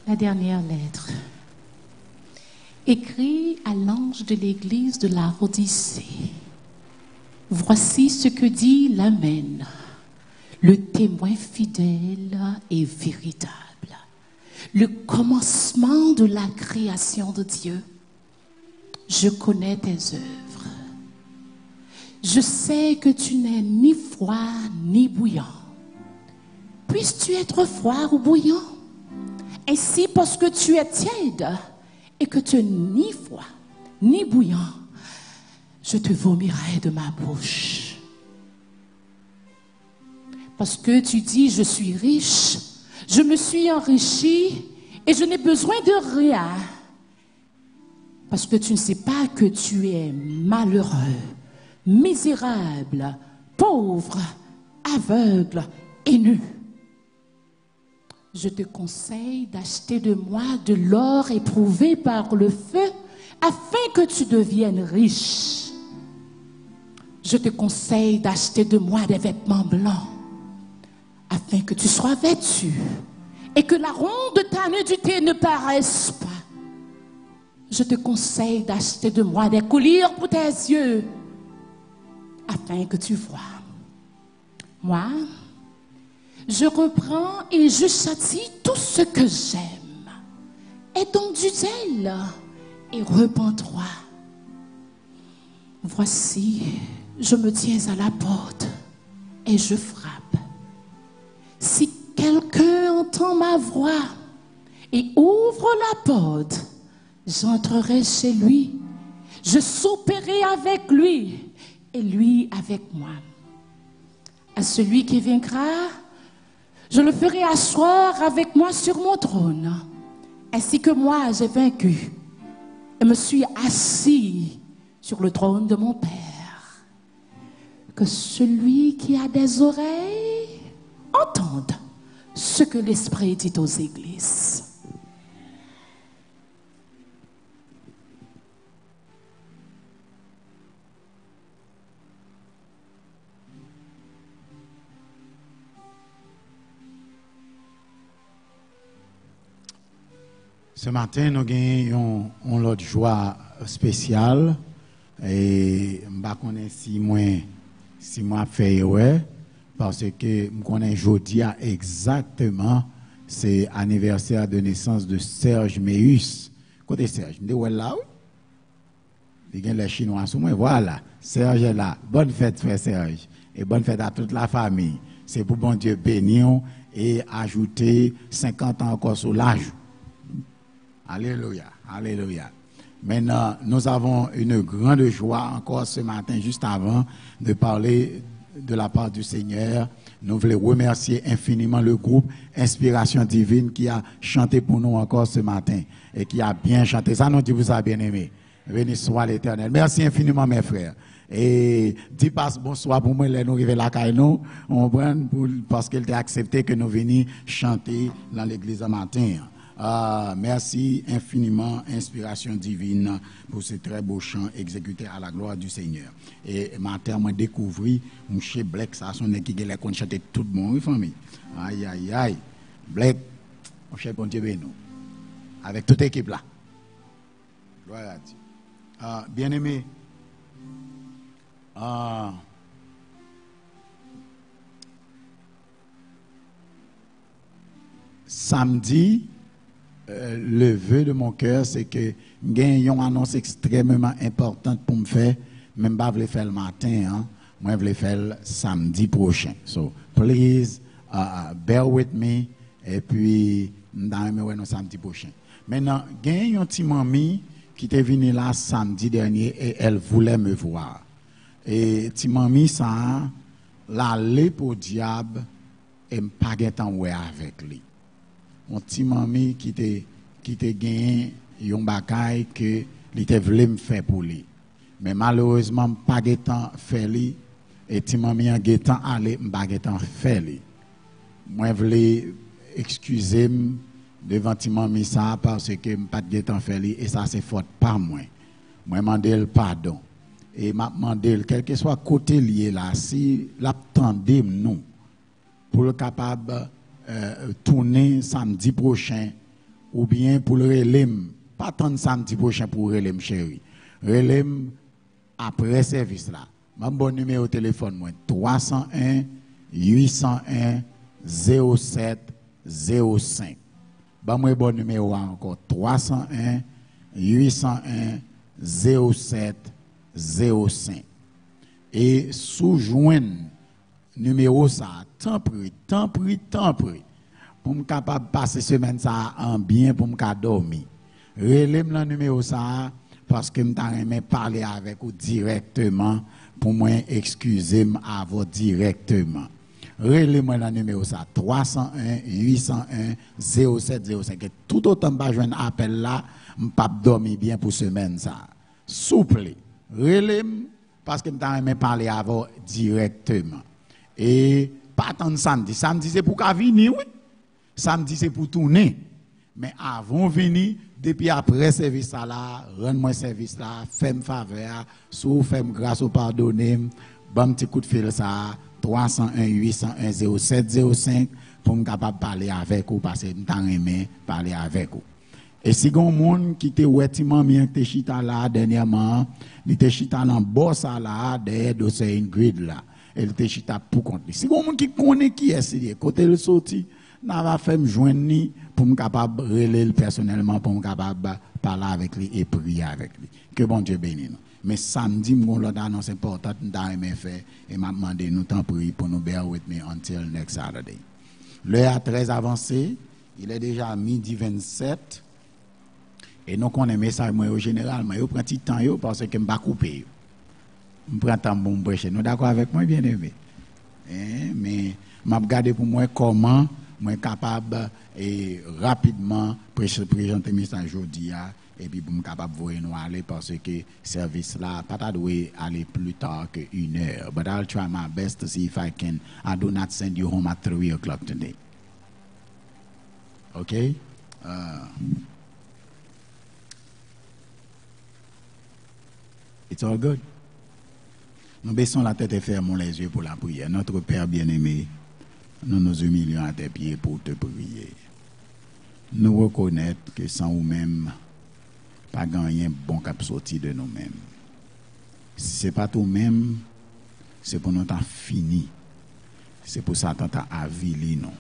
La dernière lettre. Écrit à l'ange de l'église de la Odyssée. Voici ce que dit l'Amen, le témoin fidèle et véritable, le commencement de la création de Dieu. Je connais tes œuvres. Je sais que tu n'es ni froid ni bouillant. Puisses-tu être froid ou bouillant? Ainsi, parce que tu es tiède et que tu n'es ni froid ni bouillant, je te vomirai de ma bouche. Parce que tu dis, je suis riche, je me suis enrichi et je n'ai besoin de rien. Parce que tu ne sais pas que tu es malheureux, misérable, pauvre, aveugle et nu. Je te conseille d'acheter de moi de l'or éprouvé par le feu afin que tu deviennes riche. Je te conseille d'acheter de moi des vêtements blancs afin que tu sois vêtu et que la ronde de ta nudité ne paraisse pas. Je te conseille d'acheter de moi des colliers pour tes yeux afin que tu vois. Moi, je reprends et je châtie tout ce que j'aime. Aie donc du zèle et repens-toi. Voici, je me tiens à la porte et je frappe. Si quelqu'un entend ma voix et ouvre la porte, j'entrerai chez lui. Je souperai avec lui et lui avec moi. À celui qui vaincra, je le ferai asseoir avec moi sur mon trône, ainsi que moi j'ai vaincu et me suis assis sur le trône de mon Père. Que celui qui a des oreilles entende ce que l'Esprit dit aux églises. Ce matin, nous avons une joie spéciale. Et je ne sais pas si moi fait ouais, parce que je connais aujourd'hui exactement c'est anniversaire de naissance de Serge Meus. Côté Serge, je dis là, il y a les Chinois sous moi. Voilà, Serge est là. Bonne fête, frère Serge. Et bonne fête à toute la famille. C'est pour bon Dieu bénir et ajouter 50 ans encore sur l'âge. Alléluia, alléluia. Maintenant, nous avons une grande joie encore ce matin, juste avant de parler de la part du Seigneur. Nous voulons remercier infiniment le groupe Inspiration Divine qui a chanté pour nous encore ce matin et qui a bien chanté. Ça, nous dit vous a bien aimé. Béni soit l'Éternel. Merci infiniment, mes frères. Et dis pas bonsoir pour moi, nous arrivons là, parce qu'il a accepté que nous venions chanter dans l'église ce matin. Merci infiniment, Inspiration Divine, pour ce très beau chant exécuté à la gloire du Seigneur. Et matin, moi découvert, M. Black, ça son équipe qui a chanté tout le monde, famille. Aïe, aïe, aïe. Black, mon cher bon Dieu, nous. Avec toute l'équipe là. Gloire à Dieu. Bien aimé. Samedi, le vœu de mon cœur, c'est que j'ai une annonce extrêmement importante pour me faire. Même pas je vais faire le matin, hein. Moi je vais faire le samedi prochain. So, please, bear with me. Et puis, je vais faire samedi prochain. Maintenant, j'ai une petite mamie qui est venue là samedi dernier et elle voulait me voir. Et petite mamie, ça, l'aller pour diable et me pas avec lui. Mon petit mamie qui te gagné yon bagay que li te voulait me faire pour lui. Mais malheureusement pas temps fait lui et petit mamie en temps aller pas temps faire lui. Moi voulais excuser devant petit mamie ça parce que pas temps faire lui et ça c'est faute pas moi. Moi demander le pardon et m'a demandé quel que soit côté lié là si l'attendait nous pour le capable tourner samedi prochain ou bien pour le relem, pas tant de samedi prochain pour relem chéri. Relem après service là. Mon bon numéro de téléphone moi 301 801 07 05. Bah moi bon numéro encore 301 801 07 05. Et sous-joindre numéro ça temps pris pour me capable passer semaine ça en bien pour me dormir. Relève le numéro ça parce que m'ta aimé parler avec vous directement pour moi excuser avant directement. Relève-moi le numéro ça 301 801 0705 et tout autant pas joindre appel là m'pa dormir bien pour semaine ça. Souple. Relève parce que m'ta aimé parler avant directement. Et pas tant samedi. Samedi c'est pour qu'à venir, oui. Samedi c'est pour tourner. Mais avant venir, depuis après service là, rendre-moi service là, fais-moi faveur, sous fais-moi grâce au pardonner, bon petit coup de fil ça, 301 801 0705 pour me capable parler avec vous parce que m't'en aimé parler avec vous. Et si gon monde qui te wetiment bien te chita là dernièrement, il te chita dans boss là derrière dossier Ingrid là. Elle te chita pour compte. Si gon monde qui connaît qui est c'est côté le sorti, n'a va faire me joindre ni pour me capable relayer personnellement pour me capable parler avec lui et prier avec lui. Que bon Dieu bénisse nous. Mais samedi mon l'autre annonce importante dans mes fait et m'a demandé nous temps prier pour nous bear with me until next Saturday. L'heure est très avancée, il est déjà midi 27 et nous connaissons message moi au généralement yo prend petit temps yo parce que m'pa couper. Me prend temps bon prêcher. Nous d'accord avec moi bien aimé. Mais m'a regarder pour moi comment moi capable et rapidement présenter message aujourd'hui et puis pour me capable voir nous aller parce que service là pas doit aller plus tard que 1h, but I'll try my best to see if I do not send you home at 3 o'clock today. Okay? It's all good. Nous baissons la tête et fermons les yeux pour la prière. Notre Père bien-aimé, nous nous humilions à tes pieds pour te prier. Nous reconnaître que sans nous-mêmes, pas gagner bon cap sorti de nous-mêmes. Si ce n'est pas nous-mêmes, c'est pour nous t'en fini. C'est pour ça que t'en avili nous,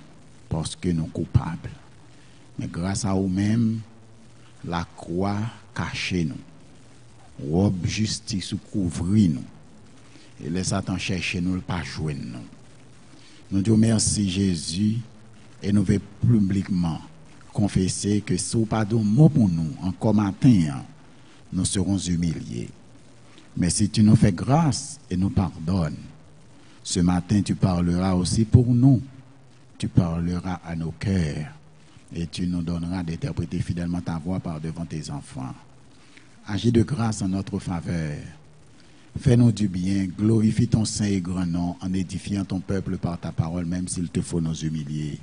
parce que nous coupables. Mais grâce à nous-mêmes, la croix cachée nous, robe justice couvrit nous. Et les Satan chercher nous, pas joindre nous. Nous disons merci Jésus et nous voulons publiquement confesser que si vous pas de mot pour nous, encore matin, nous serons humiliés. Mais si tu nous fais grâce et nous pardonnes, ce matin tu parleras aussi pour nous. Tu parleras à nos cœurs et tu nous donneras d'interpréter fidèlement ta voix par devant tes enfants. Agis de grâce en notre faveur. Fais-nous du bien, glorifie ton saint et grand nom en édifiant ton peuple par ta parole, même s'il te faut nous humilier.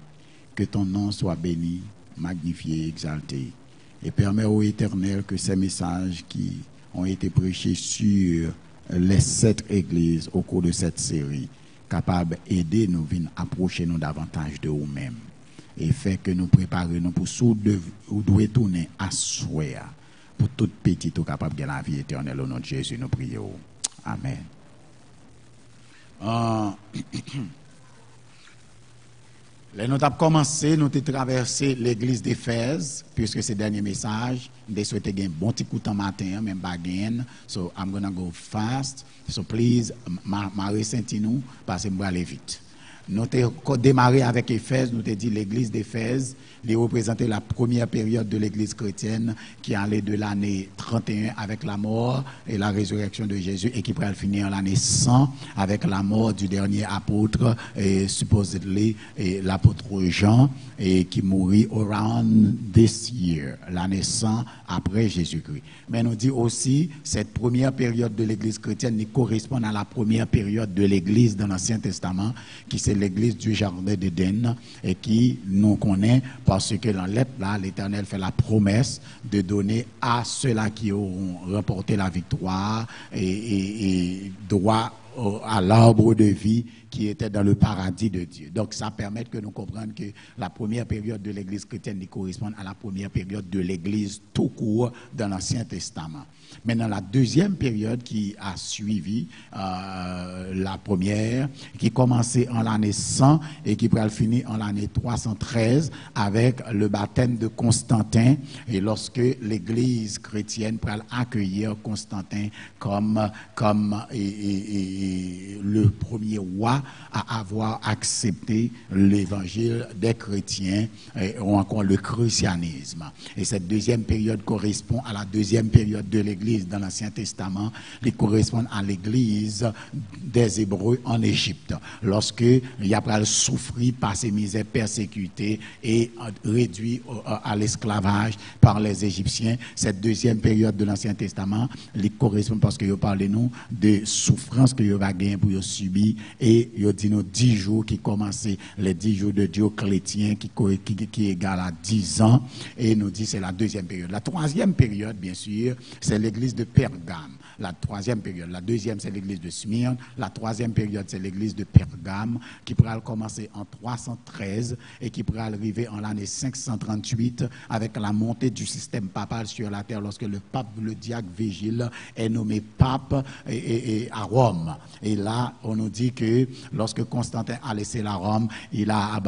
Que ton nom soit béni, magnifié, exalté. Et permets au Éternel que ces messages qui ont été prêchés sur les 7 églises au cours de cette série, capables d'aider nous, viennent approcher nous davantage de nous-mêmes. Et fait que nous préparions pour ceux où doit tourner à souhait, pour toute petite ou capable de la vie éternelle au nom de Jésus, nous prions. Amen. Là, nous avons commencé, nous avons traversé l'église d'Éphèse, puisque c'est le dernier message. Nous souhaitons gagner un bon petit coup de temps matin, même bagain. So, I'm going to go fast. So, please, ressentez-nous, parce que je vais aller vite. Nous avons démarré avec Éphèse, nous avons dit l'église d'Éphèse, qui représentait la première période de l'église chrétienne qui allait de l'année 31 avec la mort et la résurrection de Jésus et qui pourrait finir l'année 100 avec la mort du dernier apôtre, et supposedly l'apôtre Jean, et qui mourit around this year, l'année 100 après Jésus-Christ. Mais nous dit aussi cette première période de l'église chrétienne qui correspond à la première période de l'église dans l'Ancien Testament, qui c'est l'église du jardin d'Éden et qui nous connaît parce que dans l'être là, l'Éternel fait la promesse de donner à ceux-là qui auront remporté la victoire et droit à l'arbre de vie qui était dans le paradis de Dieu. Donc ça permet que nous comprenions que la première période de l'Église chrétienne correspond à la première période de l'Église tout court dans l'Ancien Testament. Maintenant, la deuxième période qui a suivi la première, qui commençait en l'année 100 et qui pourrait finir en l'année 313 avec le baptême de Constantin, et lorsque l'Église chrétienne pourrait accueillir Constantin comme le premier roi à avoir accepté l'évangile des chrétiens ou encore le christianisme. Et cette deuxième période correspond à la deuxième période de l'Église dans l'Ancien Testament, qui correspond à l'Église des Hébreux en Égypte. Lorsque il a souffert par ses misères, persécuté et réduit à l'esclavage par les Égyptiens, cette deuxième période de l'Ancien Testament, il correspond parce que vous parlez nous de souffrances que vous avez gagné pour subir, et vous dit nous 10 jours qui commençaient les 10 jours de Dioclétien qui égale à 10 ans, et nous dit c'est la deuxième période. La troisième période, bien sûr, c'est l'église de Pergame. La troisième période. La deuxième, c'est l'église de Smyrne. La troisième période, c'est l'église de Pergame, qui pourra commencer en 313 et qui pourra arriver en l'année 538 avec la montée du système papal sur la terre lorsque le pape, le diacre Vigile, est nommé pape et à Rome. Et là, on nous dit que lorsque Constantin a laissé la Rome, il a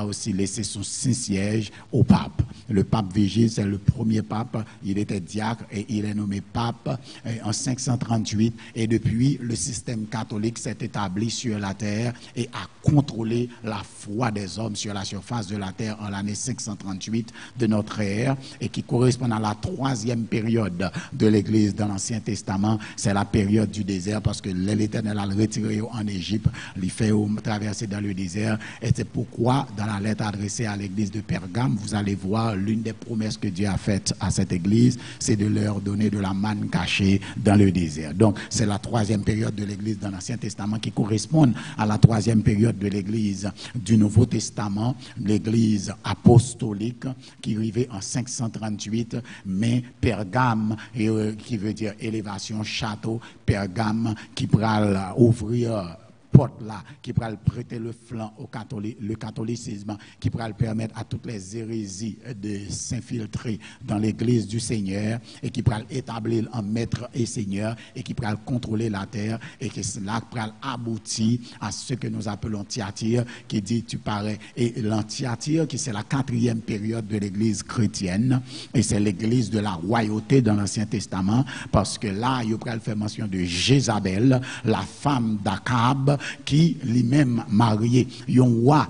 aussi laissé son Saint-Siège au pape. Le pape Vigile, c'est le premier pape. Il était diacre et il est nommé pape en 538, et depuis le système catholique s'est établi sur la terre et a contrôlé la foi des hommes sur la surface de la terre en l'année 538 de notre ère, et qui correspond à la troisième période de l'Église dans l'Ancien Testament. C'est la période du désert, parce que l'Éternel a retiré en Égypte, il fait traverser dans le désert, et c'est pourquoi dans la lettre adressée à l'Église de Pergame, vous allez voir l'une des promesses que Dieu a faites à cette Église, c'est de leur donner de la manne cachée dans le désert. Donc c'est la troisième période de l'Église dans l'Ancien Testament qui correspond à la troisième période de l'Église du Nouveau Testament, l'Église apostolique qui arrivait en 538, mais Pergame, qui veut dire élévation, château, Pergame qui pourra ouvrir porte là, qui pourra prêter le flanc au catholicisme, qui pourra permettre à toutes les hérésies de s'infiltrer dans l'église du Seigneur, et qui pourra établir en maître et seigneur, et qui pourra contrôler la terre, et que cela pourra aboutir à ce que nous appelons Thyatire, qui dit tu parais, et l'Anthyatire qui c'est la quatrième période de l'église chrétienne, et c'est l'église de la royauté dans l'Ancien Testament, parce que là il pourra faire mention de Jézabel, la femme d'Akab, qui lui-même marié un roi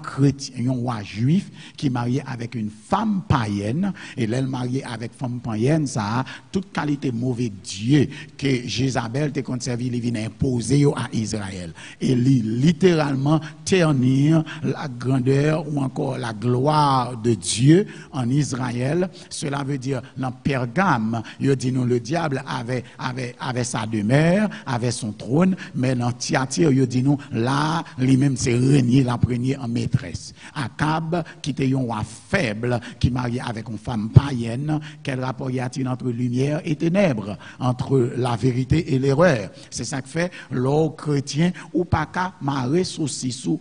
chrétien, un roi juif qui marié avec une femme païenne, et l'elle mariée avec femme païenne, ça a toute qualité mauvais Dieu que Jézabel te conservé, il vient imposer à Israël, et littéralement ternir la grandeur ou encore la gloire de Dieu en Israël. Cela veut dire dans Pergame, il dit nous le diable avait sa demeure, avait son trône, mais dans Thyatire, il dit nous là lui-même c'est régné la premier en maîtresse. Akab, qui était un roi faible, qui marié avec une femme païenne, quel rapport y a-t-il entre lumière et ténèbres, entre la vérité et l'erreur? C'est ça que fait l'or chrétien ou pas qu'à marrer sous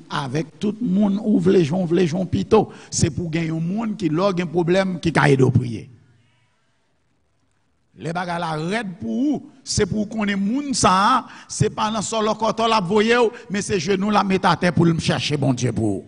avec tout le monde ou vlejon pito. C'est pour gagner un monde qui log un problème qui a aidé à prier. Les bagages la red pour vous, c'est pour qu'on ait moun ça, c'est pas dans son locoto la voyer, mais c'est genoux la mettre à terre pour me chercher bon Dieu pour vous.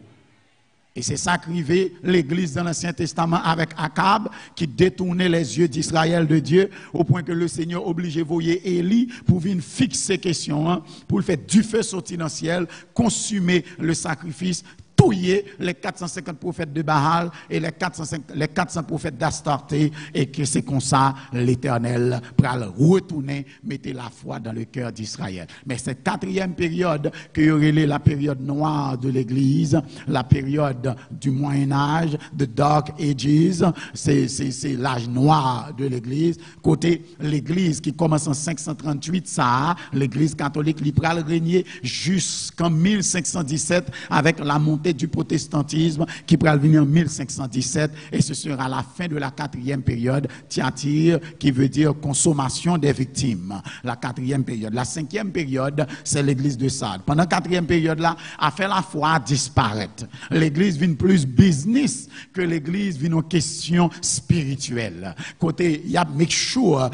Et c'est ça qu'arrivait l'église dans l'Ancien Testament avec Akab, qui détournait les yeux d'Israël de Dieu, au point que le Seigneur obligeait voyer Élie pour venir fixer question, pour le faire du feu sortir dans le ciel, consumer le sacrifice, touiller les 450 prophètes de Baal et les 400 prophètes d'Astarté, et que c'est comme ça l'Éternel pour retourner, mettre la foi dans le cœur d'Israël. Mais cette quatrième période, que y aurait la période noire de l'Église, la période du Moyen-Âge, de Dark Ages, c'est l'âge noir de l'Église. Côté l'Église qui commence en 538, ça, l'Église catholique libérale régnait jusqu'en 1517 avec la montée montée du protestantisme qui pourra venir en 1517 et ce sera la fin de la 4e période, Thyatire, qui veut dire consommation des victimes. La 4e période. La 5e période, c'est l'église de Sardes. Pendant la 4e période là, a fait la foi disparaître. L'église vient plus business que l'église vient en question spirituelle. Côté, il y a make sure,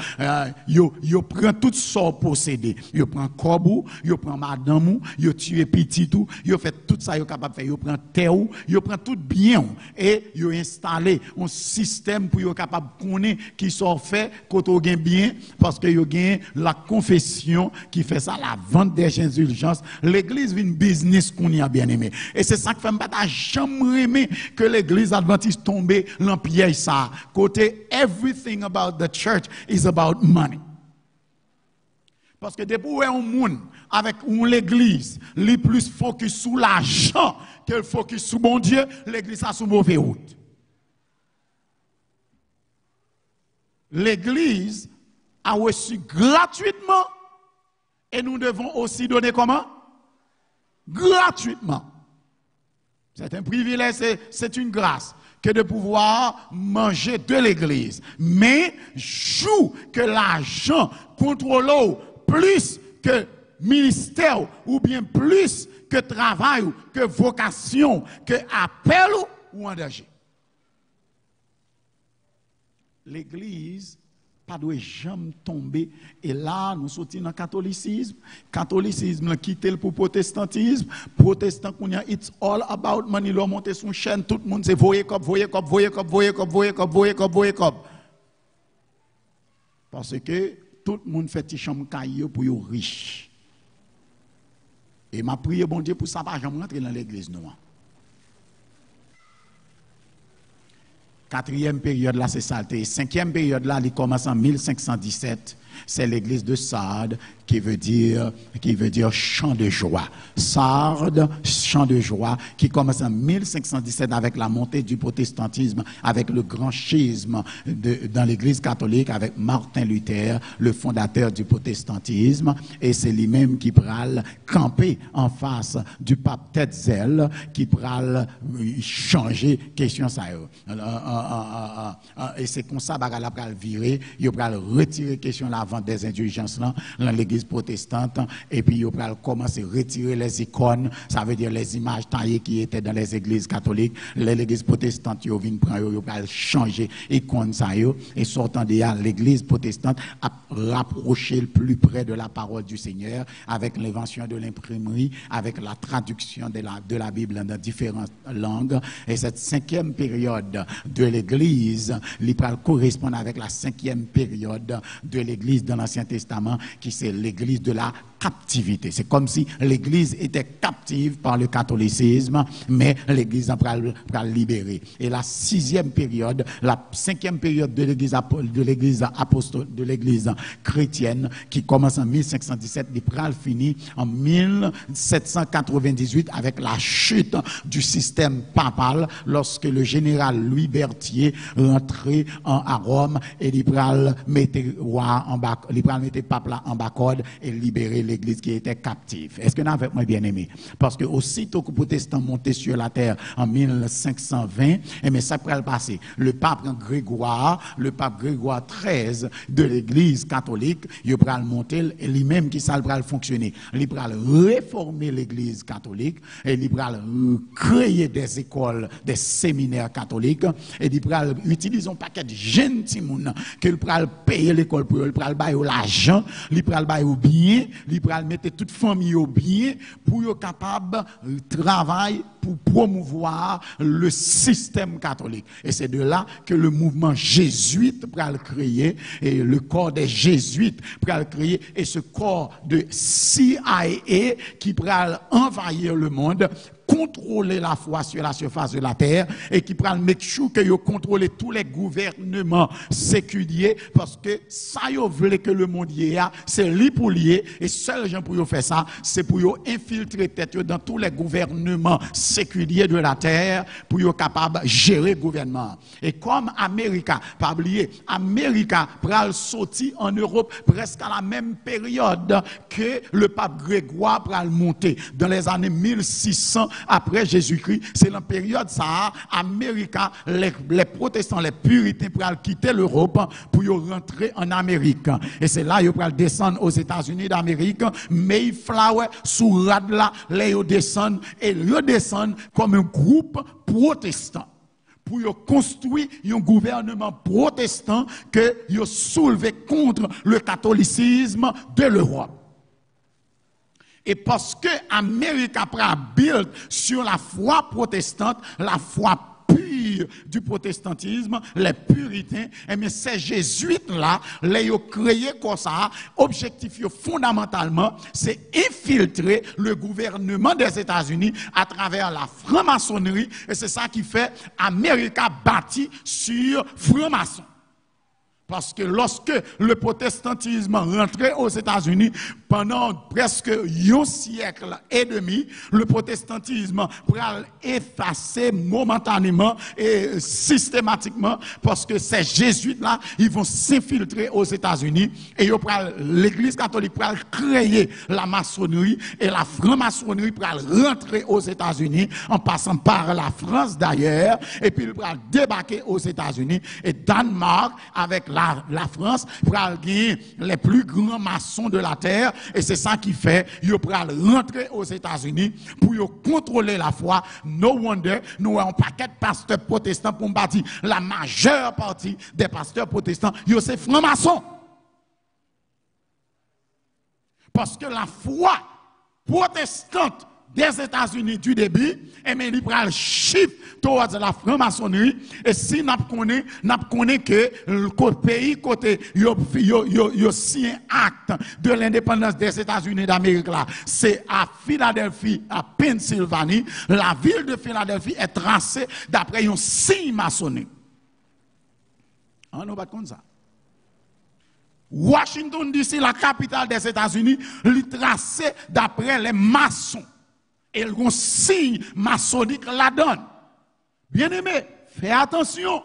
yo prend tout ça possédé. Yo prend Kobou, yo prend madame, yo tue petit tout, yo fait tout ça yo capable faire, yo prend terre, yo prend tout bien et yo installé un système pour yo capable connaître qui sont fait côté gain bien parce que yo gain la confession qui fait ça la vente des indulgences. L'église vient business qu'on y a bien aimé. Et c'est ça que fait m'pas jamais aimer que l'église adventiste tombe dans piège ça. Côté everything about the church is about money. Parce que depuis où est un monde avec l'église, les plus focus sur l'argent qu'elle focus sur bon Dieu, l'église a sous mauvaise route. L'église a reçu gratuitement et nous devons aussi donner comment? Gratuitement. C'est un privilège, c'est une grâce que de pouvoir manger de l'église. Mais joue que l'argent contrôle plus que ministère ou bien plus que travail, que vocation, que appel ou engagé. L'église pas doit jamais tomber et là nous sortons dans le catholicisme. Catholicisme quitte pour protestantisme. Protestant qu'on a it's all about money. L'on monte son chaîne, tout le monde c'est voyer cop. Parce que tout le monde fait petit chambre caillou pour être riche. Et m'a prié bon Dieu pour ça pas jamais rentrer dans l'église non. 4e période là c'est saleté. 5e période là il commence en 1517. C'est l'église de Sardes qui veut dire chant de joie. Sardes, chant de joie, qui commence en 1517 avec la montée du protestantisme, avec le grand schisme dans l'église catholique, avec Martin Luther, le fondateur du protestantisme, et c'est lui-même qui pral camper en face du pape Tetzel, qui pral changer question ça. Et c'est comme ça qu'il va virer, il va retirer question la vente des indulgences dans l'église protestante et puis il va commencer à retirer les icônes, ça veut dire les images taillées qui étaient dans les églises catholiques. L'église protestante il va changer icônes ça et sortant de là l'église protestante a rapproché le plus près de la parole du Seigneur avec l'invention de l'imprimerie, avec la traduction de la Bible dans différentes langues. Et cette 5e période de l'église il va correspondre avec la 5e période de l'église dans l'Ancien Testament qui c'est l'église de la captivité. C'est comme si l'église était captive par le catholicisme, mais l'église va libérer. Et la 6e période, la 5e période de l'église apostolique, de l'église chrétienne, qui commence en 1517, il va finir en 1798 avec la chute du système papal, lorsque le général Louis Berthier rentrait à Rome et il va mettre pape là en bas code et libérer l'église qui était captive. Est-ce que nous avons moi bien aimé? Parce que aussitôt que les protestants montaient sur la terre en 1520, mais ça pourrait le passer. Le pape Grégoire XIII de l'église catholique, il va le monter et lui-même qui ça va fonctionner. Il va réformer l'église catholique et il va créer des écoles, des séminaires catholiques et il va utiliser un paquet de jeunes timons qu'il va payer l'école pour il va bailler l'argent, il va bailler bien, il va mettre toute famille au bien pour être capable de travailler pour promouvoir le système catholique. Et c'est de là que le mouvement jésuite va le créer et le corps des jésuites va le créer et ce corps de CIA qui va envahir le monde, contrôler la foi sur la surface de la terre et qui prend le make sure que yo contrôler tous les gouvernements séculiers parce que ça yo veut que le monde y a c'est li pour lier et seul gens pour yo faire ça c'est pour yo infiltrer tête dans tous les gouvernements séculiers de la terre pour yo capable gérer le gouvernement. Et comme América, pas oublier, América pral sorti en Europe presque à la même période que le pape Grégoire pral monter dans les années 1600 après Jésus-Christ. C'est la période ça, Amérique, les protestants, les puritains pour quitter l'Europe pour rentrer en Amérique. Et c'est là qu'ils pour descendre aux États-Unis d'Amérique. Mayflower, sous Radla, là ils descendent et ils descendent comme un groupe protestant. Pour construire un gouvernement protestant que ils soulevé contre le catholicisme de l'Europe. Et parce que l'Amérique après a build sur la foi protestante, la foi pure du protestantisme, les puritains, et bien ces jésuites-là, les ont créé comme ça, objectif fondamentalement, c'est infiltrer le gouvernement des États-Unis à travers la franc-maçonnerie, et c'est ça qui fait l'Amérique bâti sur franc-maçon. Parce que lorsque le protestantisme rentrait aux États-Unis, pendant presque un siècle et demi, le protestantisme pourrait effacer momentanément et systématiquement, parce que ces jésuites-là, ils vont s'infiltrer aux États-Unis, et l'Église catholique pourra créer la maçonnerie, et la franc-maçonnerie pourra rentrer aux États-Unis, en passant par la France d'ailleurs, et puis il pourra débarquer aux États-Unis, et Danemark, avec la France, pourra gagner les plus grands maçons de la terre, et c'est ça qui fait, ils pourra rentrer aux États-Unis pour contrôler la foi. No wonder, nous avons un paquet de pasteurs protestants pour bâtir la majeure partie des pasteurs protestants, ils sont francs-maçons. Parce que la foi protestante des États-Unis du début, et bien il prend le chiffre towards la franc-maçonnerie, et si nous connaissons que le pays côté yo signé acte de l'indépendance des États-Unis d'Amérique là, c'est à Philadelphie, à Pennsylvanie, la ville de Philadelphie est tracée d'après un signe maçonnique. On ne va pas comme ça. Washington DC, la capitale des États-Unis, est tracée d'après les maçons. Et le signe maçonnique la donne. Bien aimé, fais attention.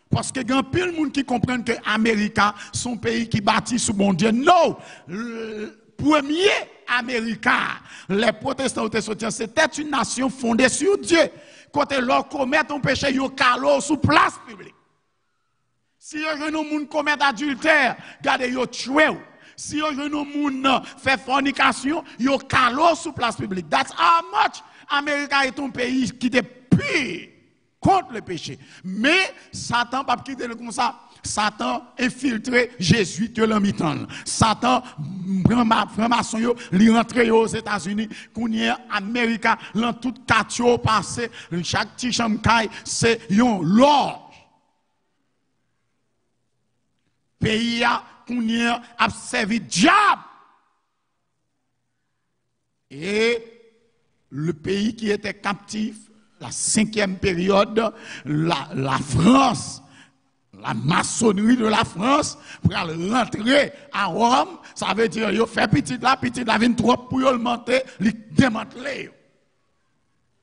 Parce que il y a plein de monde qui comprennent que l'Amérique, son pays qui bâtit sous bon Dieu. Non! Le premier Amérique, les protestants c'était une nation fondée sur Dieu. Quand ils commettent un péché, ils calent sous place publique. Si un monde commet adultère, regardez, ils tuent. Si un monde fait fornication, il calo sous place publique. That's how much America est un pays qui est pur contre le péché. Mais Satan pas quitter le comme ça. Satan infiltré Jésus que l'amitan. Satan franc-maçon yo li rentré aux États-Unis, kounye Amérique dans tout quartier passé, chaque petit chambre c'est yon loge. Pays a servi diable. Et le pays qui était captif, la 5e période, la France, la maçonnerie de la France, pour rentrer à Rome, ça veut dire, il fait petit la vient trop pour le monter, le démanteler.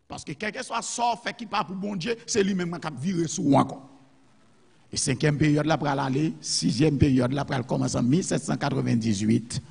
Parce que quel que soit sort fait qui part pour bon Dieu, c'est lui-même qui a viré sous encore. Et 5e période là pour aller, 6e période là pour commencer en 1798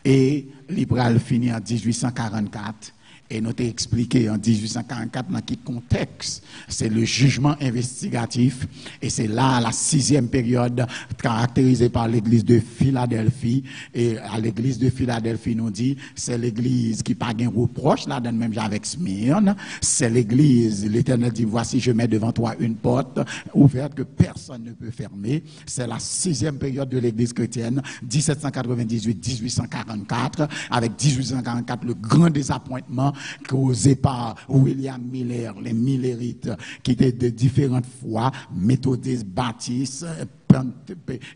et l'Ibral finit en 1844. Et nous t'ai expliqué en 1844 dans quel contexte. C'est le jugement investigatif. Et c'est là la 6e période caractérisée par l'église de Philadelphie. Et à l'église de Philadelphie, nous dit, c'est l'église qui n'a pas de reproche, là, dans même avec Smyrne. C'est l'église, l'Éternel dit, voici, je mets devant toi une porte ouverte que personne ne peut fermer. C'est la 6e période de l'église chrétienne, 1798-1844, avec 1844, le grand désappointement causé par William Miller, les Millerites, qui étaient de différentes foi, méthodistes, baptistes,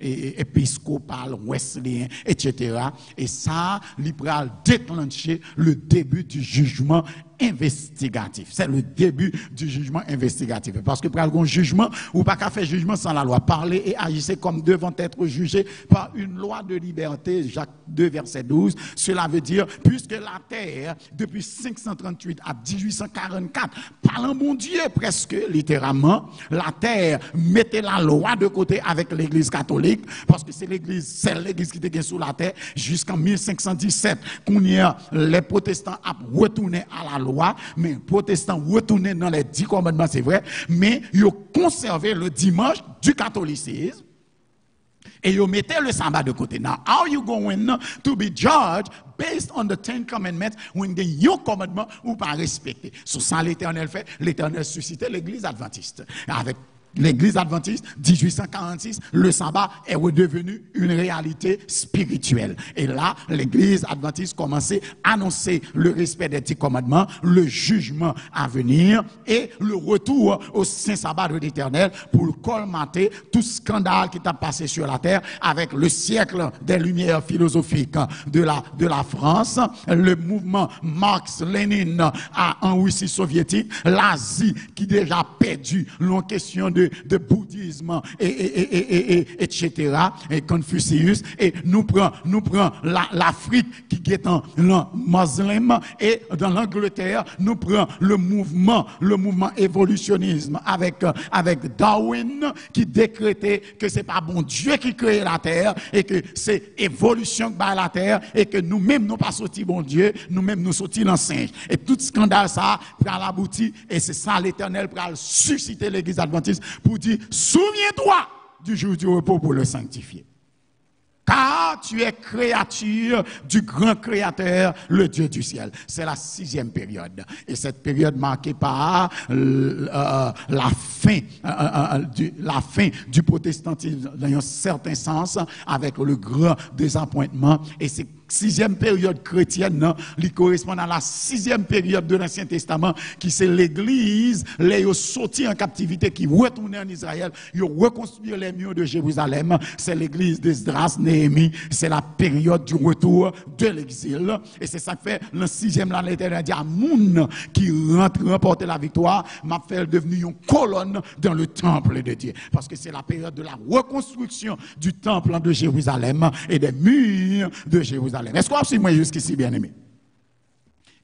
épiscopal, wesleyien, etc. Et ça, l'Ibral déclenché le début du jugement investigatif. C'est le début du jugement investigatif. Parce que pour un jugement, ou pas qu'à faire jugement sans la loi. Parler et agissez comme devant être jugé par une loi de liberté, Jacques 2, verset 12. Cela veut dire, puisque la terre, depuis 538 à 1844, parlant mon Dieu presque littéralement, la terre mettait la loi de côté avec l'église catholique, parce que c'est l'église qui était sous la terre, jusqu'en 1517, qu'on y a les protestants a retourné à la loi. loi, mais protestants retournaient dans les 10 commandements, c'est vrai, mais ils ont conservé le dimanche du catholicisme. Et you mettez le sabbat de côté. Now, how are you going to be judged based on the 10 commandments when the your commandment ou pas respecté? Sur ça, l'Éternel fait, l'Éternel suscitait l'Église adventiste. Avec l'Église adventiste, 1846, le sabbat est redevenu une réalité spirituelle. Et là, l'Église adventiste commençait à annoncer le respect des 10 commandements, le jugement à venir et le retour au saint sabbat de l'Éternel pour colmater tout scandale qui t'a passé sur la terre avec le siècle des lumières philosophiques de la France, le mouvement Marx-Lénine en Russie soviétique, l'Asie qui déjà perdu l'en question de bouddhisme etc. et Confucius, et nous prenons l'Afrique qui est en musulman, et dans l'Angleterre nous prenons le mouvement évolutionnisme avec Darwin qui décrétait que c'est pas bon Dieu qui crée la terre et que c'est évolution qui bat la terre et que nous-mêmes nous pas sortis bon Dieu, nous-mêmes nous sortis dans singe. Et tout scandale ça prend l'abouti, et c'est ça l'Éternel pour susciter l'Église adventiste pour dire, souviens-toi du jour du repos pour le sanctifier. Car tu es créature du grand créateur, le Dieu du ciel. C'est la 6e période. Et cette période marquée par la fin du protestantisme dans un certain sens, avec le grand désappointement. Et c'est 6e période chrétienne, qui correspond à la 6e période de l'Ancien Testament, qui c'est l'Église, les sortis en captivité, qui retournent en Israël, ils reconstruisent les murs de Jérusalem. C'est l'Église d'Esdras, Néhémie, c'est la période du retour de l'exil. Et c'est ça que fait le 6e là, l'Éternel dit à Moun qui rentre remporter la victoire, m'a fait devenir une colonne dans le temple de Dieu. Parce que c'est la période de la reconstruction du temple de Jérusalem et des murs de Jérusalem. Est-ce qu'on a suivi moi jusqu'ici, bien aimé?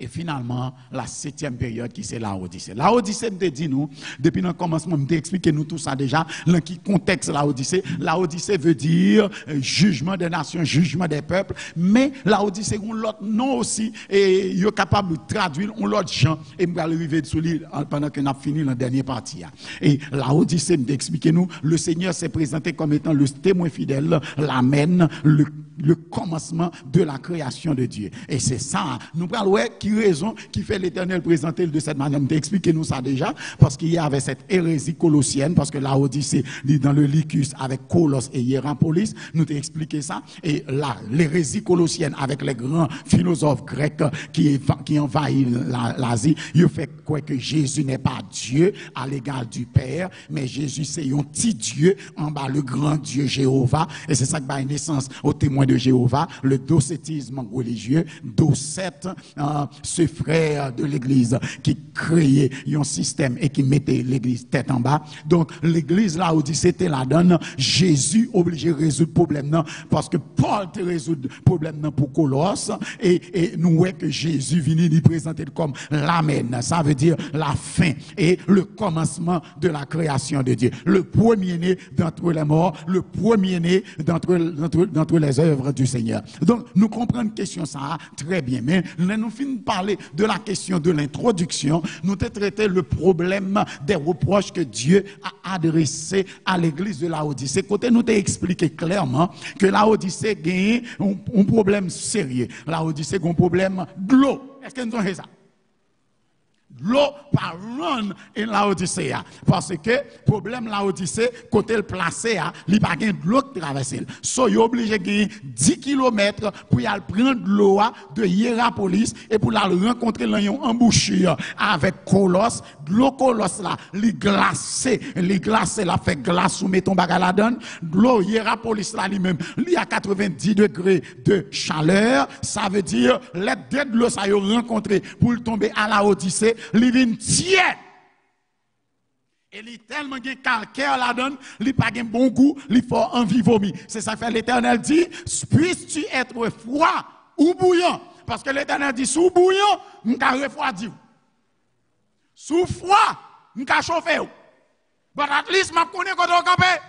Et finalement, la 7e période qui c'est la Odyssée. La Odyssée, me dit nous, depuis le commencement, me expliqué nous tout ça déjà, dans quel contexte la Odyssée. La Odyssée veut dire jugement des nations, jugement des peuples, mais la Odyssée, on l'autre nom aussi, et il est capable de traduire on l'autre chant, et me va arriver sur l'île pendant qu'on a fini la dernière partie. Et la Odyssée, me expliqué nous, le Seigneur s'est présenté comme étant le témoin fidèle, l'amen, le commencement de la création de Dieu. Et c'est ça, nous parlons qui raison qui fait l'Éternel présenter de cette manière. Expliquez-nous ça déjà, parce qu'il y avait cette hérésie colossienne, parce que la Odyssée dans le Lycus avec Colos et Hiérapolis, nous t'ai expliqué ça, et là, l'hérésie colossienne avec les grands philosophes grecs qui envahissent l'Asie, ils fait quoi que Jésus n'est pas Dieu à l'égard du Père, mais Jésus c'est un petit Dieu en bas, le grand Dieu Jéhovah, et c'est ça qui va naissance au témoin de Jéhovah, le docétisme religieux, Docète, ce frère de l'église qui créait un système et qui mettait l'église tête en bas. Donc l'église là où dit c'était la donne, Jésus obligé de résoudre le problème parce que Paul te résout le problème pour Colosse, et nous voyons que Jésus vient lui présenter comme l'amen, ça veut dire la fin et le commencement de la création de Dieu, le premier-né d'entre les morts, le premier-né d'entre les œuvres du Seigneur. Donc nous comprenons une question ça très bien, mais nous finissons de parler de la question de l'introduction, nous avons traité le problème des reproches que Dieu a adressés à l'église de Laodicée. Côté nous avons expliqué clairement que Laodicée gagne un problème sérieux. Laodicée a un problème de l'eau. Est-ce que nous avons ça? L'eau par run en Laodicée, parce que problème Laodicée côté le placé il pas gain de l'eau qui traverse, so il obligé gagner 10 km pour y aller prendre l'eau de Hiérapolis et pour la rencontrer dans une embouchure avec Colosse. L'eau Colosse là li glacé la fait glace ou mettons bagarre la donne. L'eau Hiérapolis là lui-même il y a 90 degrés de chaleur, ça veut dire les deux de l'eau ça y rencontré pour tomber à Laodicée, li vin tiède. Et il tellement de calcaire la donne, il pas de bon goût, il faut envie vomir. C'est ça que fait l'Éternel dit, puisses-tu être froid ou bouillant? Parce que l'Éternel dit, sous bouillant, m'ka refroidi. Sous froid, m'ka chauffer. But at least m'a connaît quand on campé.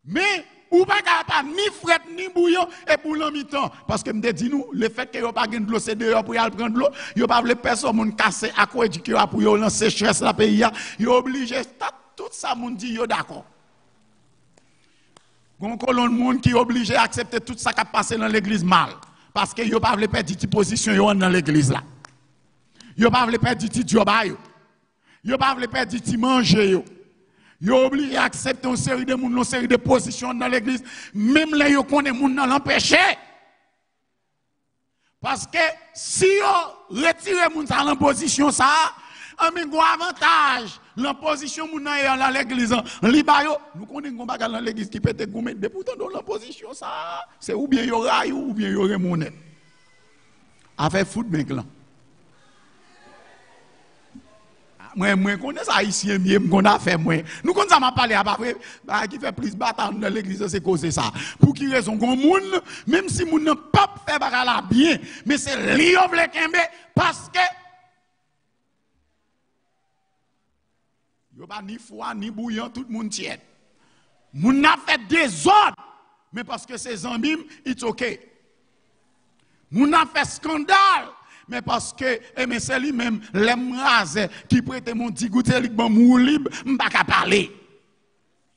Mais ou pas pas ni fret ni bouillon et pour l'en mi-temps. Parce que me dit nous, le fait que yo pas gain de l'eau, c'est dehors pour y aller prendre l'eau, yo pas vle personne moun casser à quoi du cœur pour yo lancer sécheresse la pays, yo obligé tout ça moun dit yo d'accord. Gon kolon moun qui obligé à accepter tout ça qui a passé dans l'église mal parce que yo pas vle perdre ti position yo dans l'église là. Yo pas vle perdre ti job yo. Yo pas vle perdre ti manger yo. Yo obligé à accepter une série de moun, une série de positions dans l'église, même là yo connaît moun dans l'empêcher. Parce que si yo retire moun dans la position ça, un go avantage, la position moun dans l'église, li ba yo, nous connaissons gon bagay dans l'église qui peut te goumer, mais pourtant dans la position ça, c'est ou bien yo ray ou bien yo remonet. Affaire foot ben là. Moi connais ça haïtien mieux qu'on a fait moi nous connaissons ça m'a parlé à peu qui fait plus bataille dans l'église c'est cause ça pour qui raison gon moun même si moun n'a pas fait bagala bien mais c'est li yo vle kembe parce que yo pas ni foi ni bouillon tout monde tiède moun n'a fait désordre mais parce que ses amis it's okay moun n'a fait scandale mais parce que c'est lui-même l'emrase qui prête mon petit goûter li bon mou libre m'pa ka parler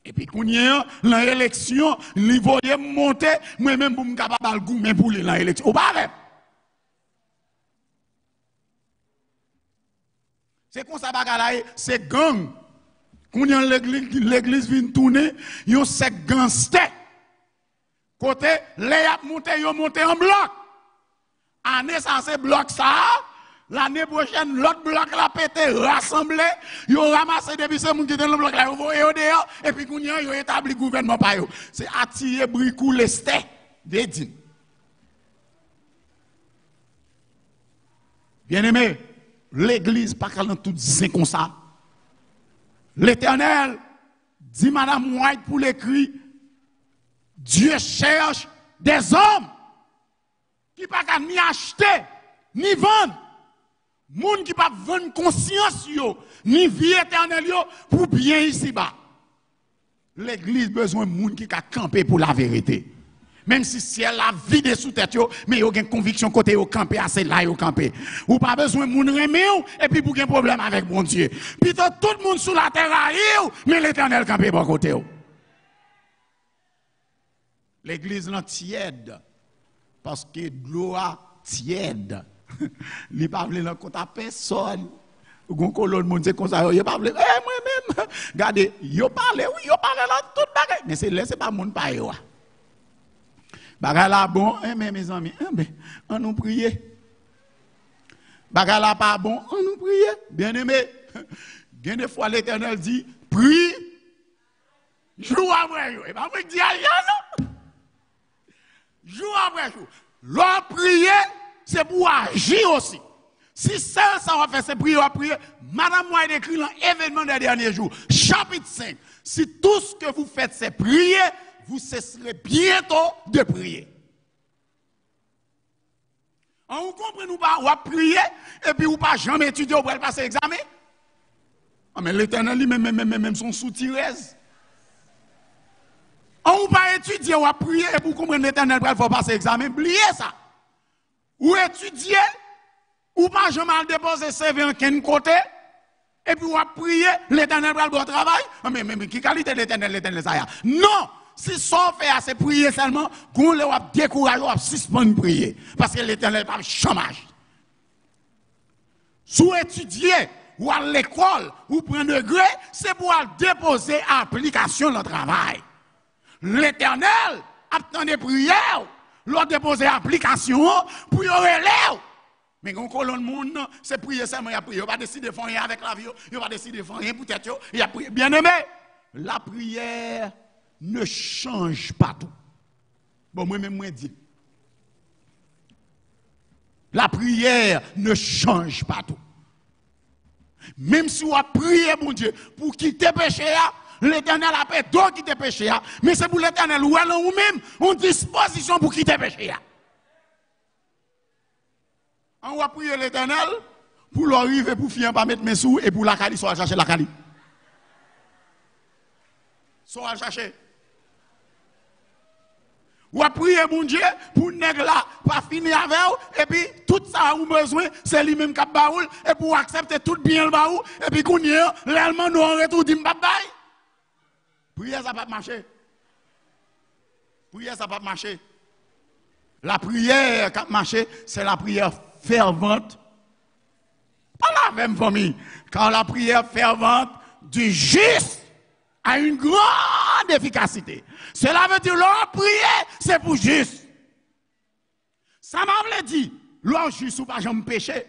et puis kounien l'élection li voye monter moi même pour m'capable goût mais pour l'élection ou pas c'est comme ça bagala c'est gang kounien l'église vient tourner yon c'est gangster côté les a monter yon monter en bloc. Année ça c'est bloc ça. L'année prochaine l'autre bloc la pété rassemblé, yo ramassé depuis ce monde qui dans le bloc là, yo dehors et puis kounya yo établi gouvernement pa yo. C'est attirer bricou lesté dédine. Bien-aimé, l'église pas dans tout zin comme ça. L'Éternel dit madame White pour l'écrit Dieu cherche des hommes qui pas ni acheter ni vendre moun qui pas vendre conscience yo ni vie éternelle yo pour bien ici bas l'église besoin de moun qui ka camper pour la vérité même si c'est la vie de sous tête yo mais yo gen conviction côté yo camper assez là yo camper ou pas besoin moun remet et puis pour gen problème avec bon Dieu puis tout le monde sur la terre aille mais l'éternel camper bon côté yo l'église là tiède parce que l'eau tiède. Il pas vle nan compte à personne. Gon kolon moun c'est comme ça, yo pas vle moi-même. Regardez, yo parle oui, yo parle là tout bagay, mais c'est pas moun pa yo. Bagay là bon, mais mes amis, on nous prier. Bagay là pas bon, on nous prier. Bien-aimé, gen des fois l'Éternel dit, prie. Jour après jour, et pas moi dit non. Jour après jour. Leur prier, c'est pour agir aussi. Si ça va faire, c'est prier, Madame Moïse écrit dans l'événement des derniers jours, chapitre 5. Si tout ce que vous faites, c'est prier, vous cesserez bientôt de prier. On comprend nous pas, on va prier, et puis on pas jamais étudier, on va passer l'examen. Mais l'Éternel lui-même son sous-tirez. On va étudier, on va prier et pour comprendre l'Éternel, il faut passer l'examen. Oubliez ça. Ou étudier, ou pas jamais déposer CV en quel côté, et puis on va prier, l'Éternel va le bon travail. Mais qui qualité l'Éternel ça? Non! Si ça fait c'est prier seulement, qu'on le va décourager, on va suspendre prier. Parce que l'Éternel pas le chômage. Sous étudier, ou à l'école, ou prendre degré, c'est pour déposer application le travail. L'Éternel attend des prières, leur déposer application pour y relève. Mais quand on le monde, c'est prier seulement, il a prié. Il va décider de faire rien avec la vie, il va décider de faire rien pour tête, il a prié. Bien aimé, la prière ne change pas tout. Bon, moi-même, moi, dis. La prière ne change pas tout. Même si on a prié, mon Dieu, pour quitter péché, l'Éternel a fait d'autres quitter péché, mais c'est pour l'Éternel ou alors ou même une disposition pour quitter péché. On va prier l'Éternel pour l'arriver, pour finir par mettre mes sous et pour la cali, soit chercher la cali. Soit chercher. Ou à prier mon Dieu pour nègre là, pas finir avec vous, et puis tout ça vous besoin, c'est lui-même qui a baoul, et pour accepter tout bien le baou, et puis qu'on y est, réellement nous en retour dit m'pa bail. Prière ça pas marcher. Prière ça pas marcher. La prière qui a marché, c'est la prière fervente. Pas la même famille. Quand la prière fervente du juste a une grande efficacité. Cela veut dire leur prière, c'est pour juste. Ça m'a dit, leur juste ou pas jamais péché.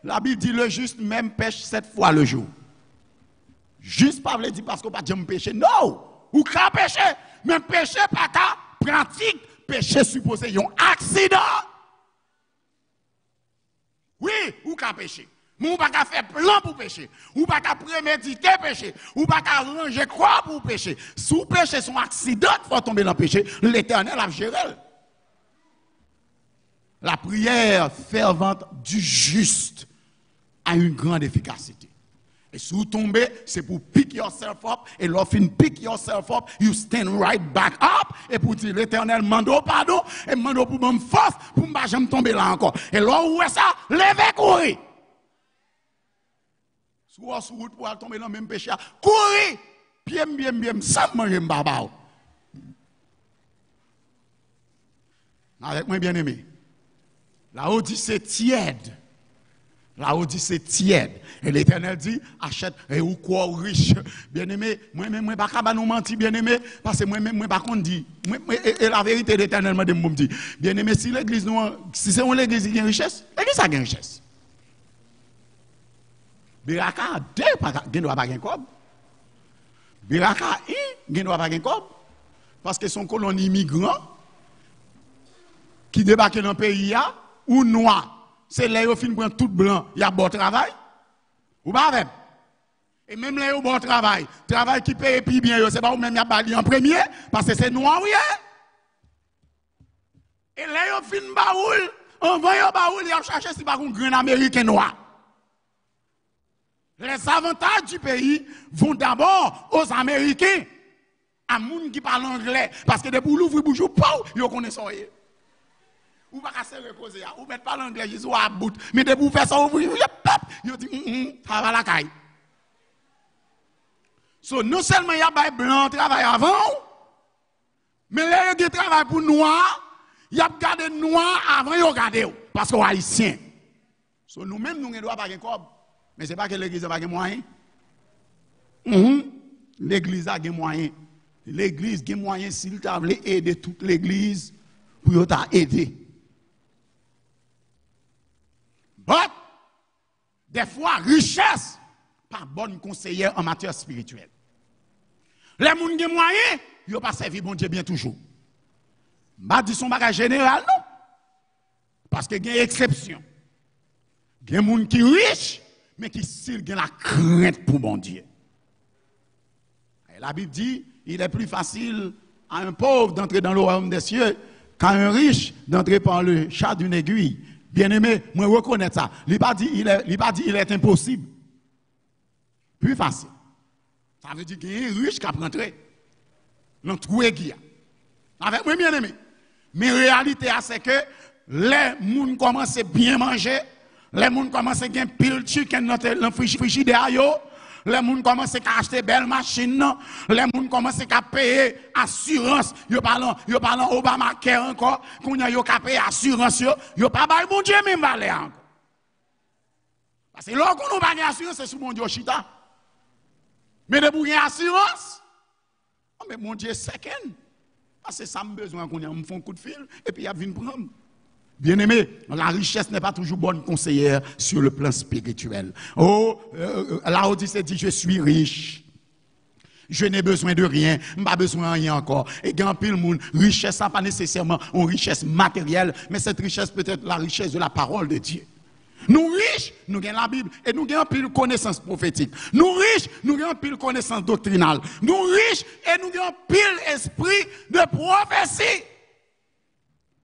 La Bible dit le juste même pêche 7 fois le jour. Juste pas veut dire parce qu'on pas jamais péché. Non, ou qu'à pécher, mais péché pas qu'à pratique, péché supposé un accident. Oui, ou qu'à pécher. Ou pas qu'à faire plan pour pécher. Ou pas qu'à préméditer pécher. Ou pas qu'à ranger quoi pour pécher. Sous péché son accident, il faut tomber dans le péché. L'Éternel a géré. La prière fervente du juste a une grande efficacité. Et si vous tombez, c'est pour pick yourself up. Et lorsque vous pick yourself up, you stand right back up. Et pour dire l'Éternel, mando pardon. Et mando pour me force, pour ne pas jamais tomber là encore. Et là où est ça, levez courir. Soit sur route pour tomber dans le même péché. Courir, bien, sans manger m'baba. Avec moi, bien aimé. La Odyssée tiède. La Odyssée tiède. Et l'Éternel dit, achète, et ou quoi riche. Bien aimé, moi, pas capable nous mentir, bien aimé, parce que moi, pas qu'on dit. Et la vérité, l'Éternel m'a dit, bien aimé, si l'église, si c'est l'église qui a une richesse, l'église a une richesse. Biraka 2, il ne doit pas gagner comme. Biraka 1, il ne doit pas gagner comme. Parce que son colonie immigrant qui débarque dans le pays, ou noir, c'est là où fin prend tout blanc, il y a bon travail. Ou pas avec. Et même là où bon travail qui paye plus bien, c'est pas ou même y a bali en premier, parce que c'est noir, oui. Et là où fin baoul, on va y baoul, il y a cherché si pas un grand américain noir. Les avantages du pays vont d'abord aux Américains, à gens qui parlent anglais, parce que depuis l'ouvrir bouche, ils connaissent ça. Ou pas se reposer, ou mettre pas l'anglais, ils sont à bout. Mais depuis vous faire ça, ouvrir, ils disent, ça va la caille. So, non seulement il y a des blancs qui travaillent avant, mais là, il y a des travail pour noirs, il y a des noirs avant, ils regardent, parce qu'on est haïtiens. So, nous-mêmes, nous ne devons pas gagner. Mais ce n'est pas que l'église n'a pas de moyens. L'église a des moyens. L'église a des moyens s'il t'a voulu aider toute l'église pour t'aider. But, des fois, richesse, pas bonne conseillère en matière spirituelle. Les gens qui ont des moyens, ils n'ont pas servi bon Dieu bien toujours. Je ne dis pas son bagage général, non. Parce qu'il y a une exception. Il y a des gens qui sont riches, mais qui ont la crainte pour bon Dieu. Et la Bible dit, il est plus facile à un pauvre d'entrer dans le royaume des cieux qu'à un riche d'entrer par le chat d'une aiguille. Bien aimé, moi reconnais ça. Il n'a pas dit il est impossible. Plus facile. Ça veut dire qu'il y a un riche qui a rentré dans le trou aiguille. Avec moi, bien aimé. Mais la réalité, c'est que les gens commencent à bien manger. Les gens commencent à gagner pile chicken dans le frigidaire. Les gens commencent à acheter belles machines. Les gens commencent à payer assurance. Ils parlent Obamacare encore. Quand ils ont payé assurance, ils n'ont pas payé mon Dieu même valer encore. Parce que lorsqu'on n'a pas d'assurance, c'est sur mon Dieu chita. Mais de pour assurance, mais mon Dieu second. Parce que ça me besoin qu'on me fait un coup de fil et puis il y a une prendre. Bien aimé, la richesse n'est pas toujours bonne conseillère sur le plan spirituel. Oh, la Odyssée dit, je suis riche. Je n'ai besoin de rien, je n'ai pas besoin de rien encore. Et quand pile monde, richesse, ça pas nécessairement une richesse matérielle, mais cette richesse peut être la richesse de la parole de Dieu. Nous riches, nous avons la Bible et nous avons pile connaissance prophétique. Nous riches, nous avons pile connaissance doctrinale. Nous riches et nous avons pile esprit de prophétie.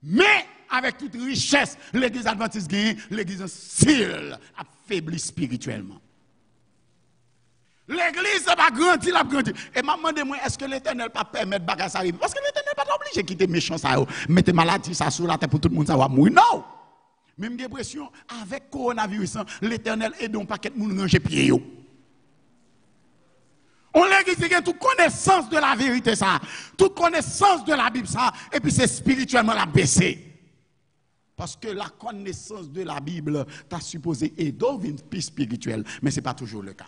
Mais avec toute richesse, l'église adventiste gagne, l'église style affaiblie spirituellement. L'église va grandir, la grandir. Et m'a demandé moi, est-ce que l'Éternel pas permettre bagage ça arrive? Parce que l'Éternel pas obligé de quitter méchant ça, mettre maladie ça sur la terre pour tout le monde ça va mourir. Non! Même j'ai l'impression avec coronavirus, l'Éternel aide un paquet de monde ranger pied yo. On l'église qui a toute connaissance de la vérité ça, toute connaissance de la Bible ça, et puis c'est spirituellement la baisser. Parce que la connaissance de la Bible t'a supposé aider une vie spirituelle, mais ce n'est pas toujours le cas.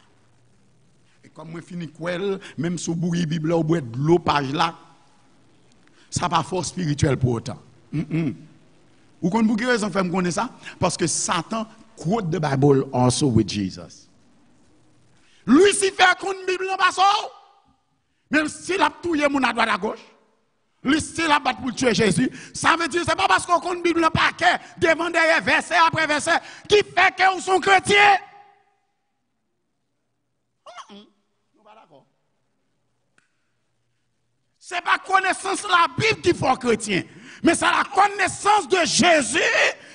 Et comme moi finis quoi, même sous bouillie Bible ou boire de l'eau page là, ça n'a pas force spirituelle pour autant. Vous connaissez quelle raison fait connaître ça? Parce que Satan quote the Bible also with Jesus. Lucifer compte Bible en passant. Même s'il a tué mon à droite à gauche. Lui style a battu pour tuer Jésus. Ça veut dire c'est pas parce qu'on compte Bible en paquet, devant derrière verset après verset, qui fait que vous sont chrétiens. Nous pas d'accord. C'est pas connaissance de la Bible qui fait chrétien, mais c'est la connaissance de Jésus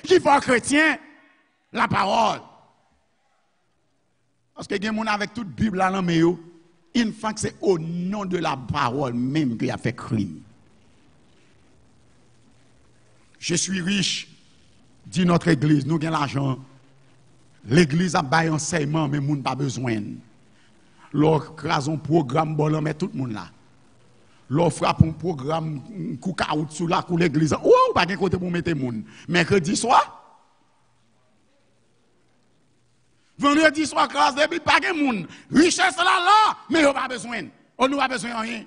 qui fait chrétien. La parole. Parce que il y a des gens avec toute Bible là dans mes une fois que c'est au nom de la parole même qu'il a fait crime. Je suis riche, dit notre église, nous avons l'argent. L'église a baillé enseignement, mais nous n'avons pas besoin. Leur crase un programme, bon, met tout le monde là. Leur frappe un programme, coup caout sous la cour l'église. Oh, pas de côté pour mettre le monde. Mercredi soir. Vendredi soir, classe de Bible, pas de monde. Richesse là, mais on n'a pas besoin. On n'a pas besoin de rien.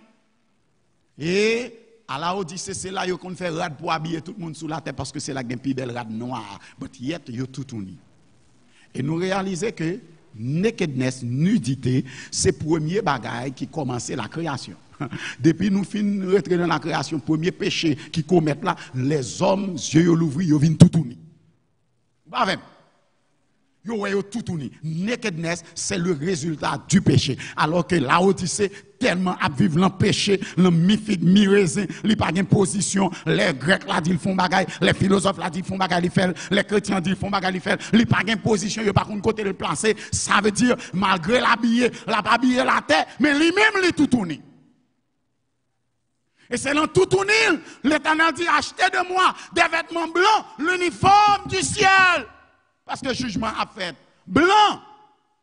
Et à la Odyssée, c'est là qu'on fait rad pour habiller tout le monde sous la terre parce que c'est la plus belle rad noire. But yet, you tout uni. Et nous réalisons que nakedness, nudité, c'est le premier bagage qui commençait la création. Depuis nous finissons de rentrer dans la création, premier péché qui commettent là, les hommes, yeux l'ouvrent, ils viennent tout uni. Pas même. Yo tout uni. Nakedness, c'est le résultat du péché. Alors que la Odyssée, tellement à vivre dans le péché, le mi-raisin, il pas de position. Les Grecs là disent font bagaille, les philosophes là disent font bagaille, les chrétiens disent font bagaille, il pas de position, il pas de côté de placer. Ça veut dire, malgré l'habiller, la pas habiller la tête, mais lui-même, il tout uni. Et c'est dans tout uni, l'Éternel dit, achetez de moi des vêtements blancs, l'uniforme du ciel. Parce que le jugement a fait. Blanc,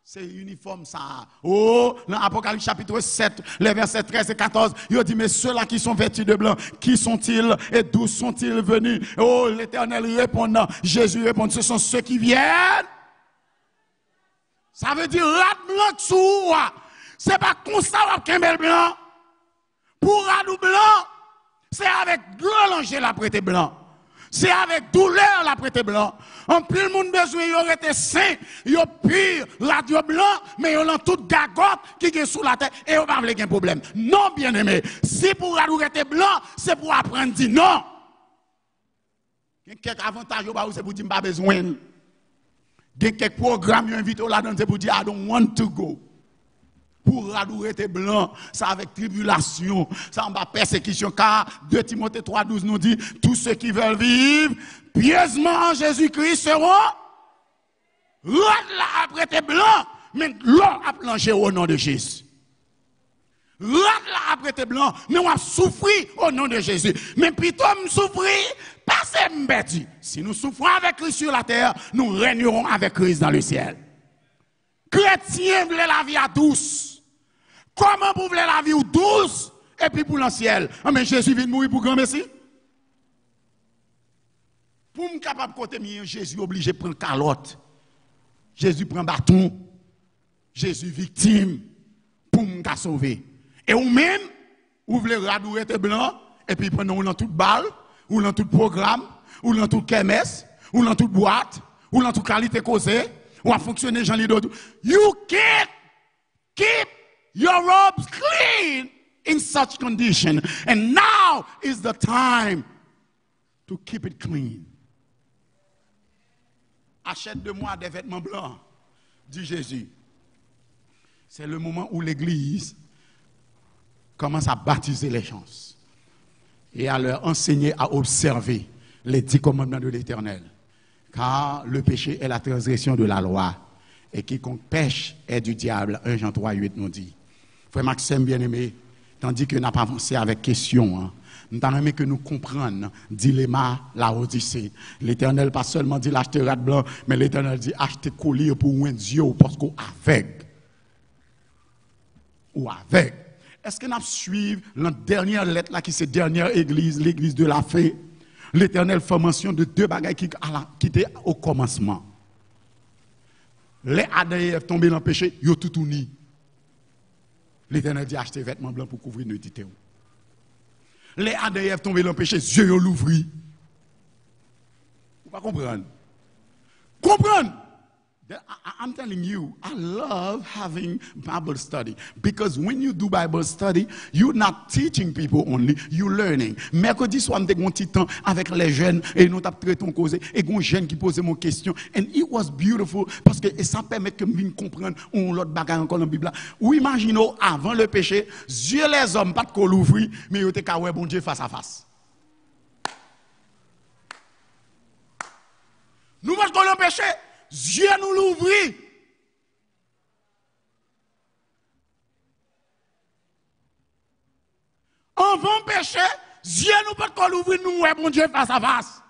c'est uniforme ça. Oh, dans Apocalypse chapitre 7, les versets 13 et 14, il dit, mais ceux-là qui sont vêtus de blanc, qui sont-ils et d'où sont-ils venus? Oh, l'Éternel répondant, Jésus répond, ce sont ceux qui viennent. Ça veut dire, rat blanc sous. C'est pas comme ça qu'un bel blanc. Pour rat blanc, c'est avec glorieux la prêté blanc. C'est avec douleur la prêté blanc. En plus, le monde besoin, il aurait été saint, il a pur, radio blanc, mais il a toute gagotte qui est sous la tête et il n'a pas de problème. Non, bien aimé. Si pour être blanc, c'est pour apprendre à dire non. Il y a quelques avantages, c'est pour dire pas besoin. Il y a quelques programmes, il invite là-dedans, c'est pour dire I don't want to go. Pour être blanc, ça avec tribulation, ça en bas persécution, car 2 Timothée 3,12 nous dit, tous ceux qui veulent vivre pieusement en Jésus-Christ seront l'autre là après t'es blanc, mais l'autre a planché au nom de Jésus. L'autre là après t'es blanc, mais on a souffert au nom de Jésus. Mais plutôt nous souffrir, pas c'est m'bêti. Si nous souffrons avec Christ sur la terre, nous régnerons avec Christ dans le ciel. Chrétiens voulaient la vie à douce. Comment vous voulez la vie douce et puis pour le ciel? Ah, mais Jésus vient mourir pour grand merci. Pour me capable de côté Jésus obligé de prendre calotte. Jésus prend bâton. Jésus victime pour me sauver. Et ou même, vous voulez radouer tes blancs et puis prenons dans toute balle, ou dans tout programme, ou dans toute kermesse, ou dans toute boîte, ou dans toute qualité causée, ou à fonctionner Jean Lido. You can't keep your robes clean in such condition. And now is the time to keep it clean. Achète de moi des vêtements blancs, dit Jésus. C'est le moment où l'Église commence à baptiser les gens et à leur enseigner à observer les 10 commandements de l'Éternel. Car le péché est la transgression de la loi. Et quiconque pêche est du diable. 1 Jean 3, 8 nous dit. Frère Maxime, bien-aimé, tandis que nous n'avons pas avancé avec question, nous avons aimé que nous comprenions dilemma, la Odyssée. L'Éternel pas seulement dit l'acheter rat blanc, mais l'Éternel dit acheter collier pour un Dieu parce qu'on aveugle. Ou avec. Est-ce que nous suivons la dernière lettre là qui c'est dernière église, l'église de la fée? L'Éternel fait mention de deux bagailles qui étaient au commencement. Les Adam et Ève tombés dans le péché, ils ont tout uni. L'Éternel dit acheter vêtements blancs pour couvrir nudité. Les Adam et Ève tombés dans le péché, Dieu l'ouvrit. Vous ne comprenez? Comprendre? I'm telling you, I love having Bible study because when you do Bible study, you're not teaching people only, you're learning. Mercredi soir, on a un petit temps avec les jeunes et nous avons traité ton cause et un jeune qui posait mon question and it was beautiful parce que ça permet que nous comprenions l'autre bagage encore dans la Bible. Ou imaginons avant le péché, Dieu les hommes pas de col ouvrir, mais ils étaient qu'à bon Dieu face à face. Nous pas de péché. Dieu nous l'ouvrit. Avant péché, Dieu nous peut pas l'ouvrir, nous, ouais, bon Dieu, face à face.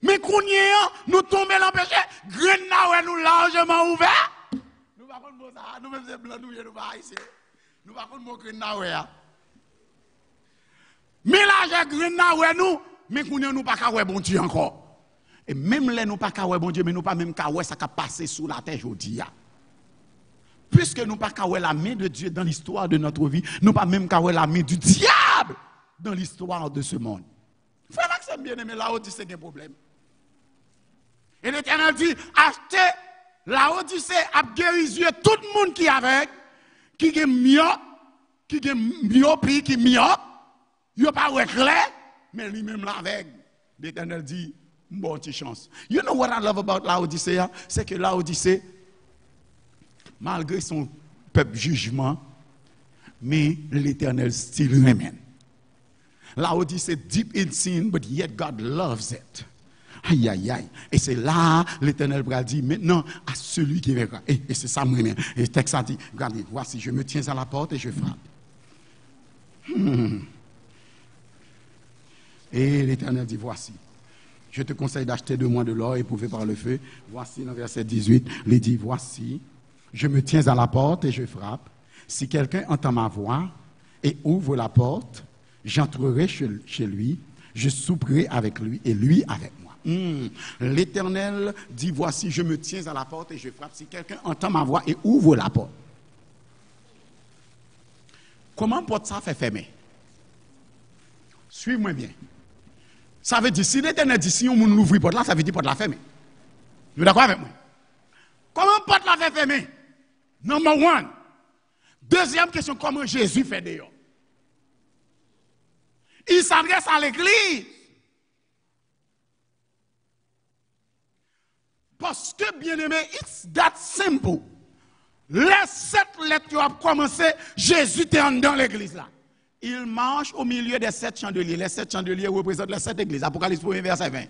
Mais quand nous tombons dans le péché, graine nous largement ouvert. Nous ne pouvons pas ça, nous même blancs, nous ne pas ici. Nous ne pouvons pas graine mais là, j'ai graine nous, mais quand nous pas qu'à ouais, bon Dieu encore. Et même là, nous pas qu'à ouais bon Dieu, mais nous pas même qu'à ouais ça qui a passé sous la terre aujourd'hui. Puisque nous pas qu'à ouais la main de Dieu dans l'histoire de notre vie, nous pas même qu'à ouais la main du diable dans l'histoire de ce monde. Frère Maxime bien aimé, la Odyssée a un problème. Et l'Éternel dit, achetez la Odyssée à guérir tout le monde qui est avec, qui est myope, qui est myopie, qui est myope, il n'a pas ouais clair, mais lui-même l'aveugle. L'Éternel dit, bonne chance. You know what I love about la Odyssée? C'est que la Odyssée, malgré son peuple jugement, mais l'Éternel still remain. La Odyssée deep in sin, but yet God loves it. Aïe, aïe, aïe. Et c'est là, l'Éternel va dire maintenant à celui qui verra. Et c'est ça, moi. Et le texte a dit, regardez, voici, je me tiens à la porte et je frappe. Et l'Éternel dit, voici. Je te conseille d'acheter de moi de l'or éprouvé par le feu. Voici dans verset 18, il dit, voici, je me tiens à la porte et je frappe. Si quelqu'un entend ma voix et ouvre la porte, j'entrerai chez lui, je souperai avec lui et lui avec moi. L'Éternel dit, voici, je me tiens à la porte et je frappe. Si quelqu'un entend ma voix et ouvre la porte. Comment porte ça fait fermer? Suis-moi bien. Ça veut dire, si l'Éternel dit, si on l'ouvre porte là, ça veut dire porte la fermer. Vous êtes d'accord avec moi? Comment porte la fait fermer? Number one. Deuxième question, comment Jésus fait dehors? Il s'adresse à l'église. Parce que, bien aimé, it's that simple. Les 7 lettres qui ont commencé, Jésus est dans l'église là. Il marche au milieu des 7 chandeliers. Les 7 chandeliers représentent les 7 églises. Apocalypse 1, verset 20.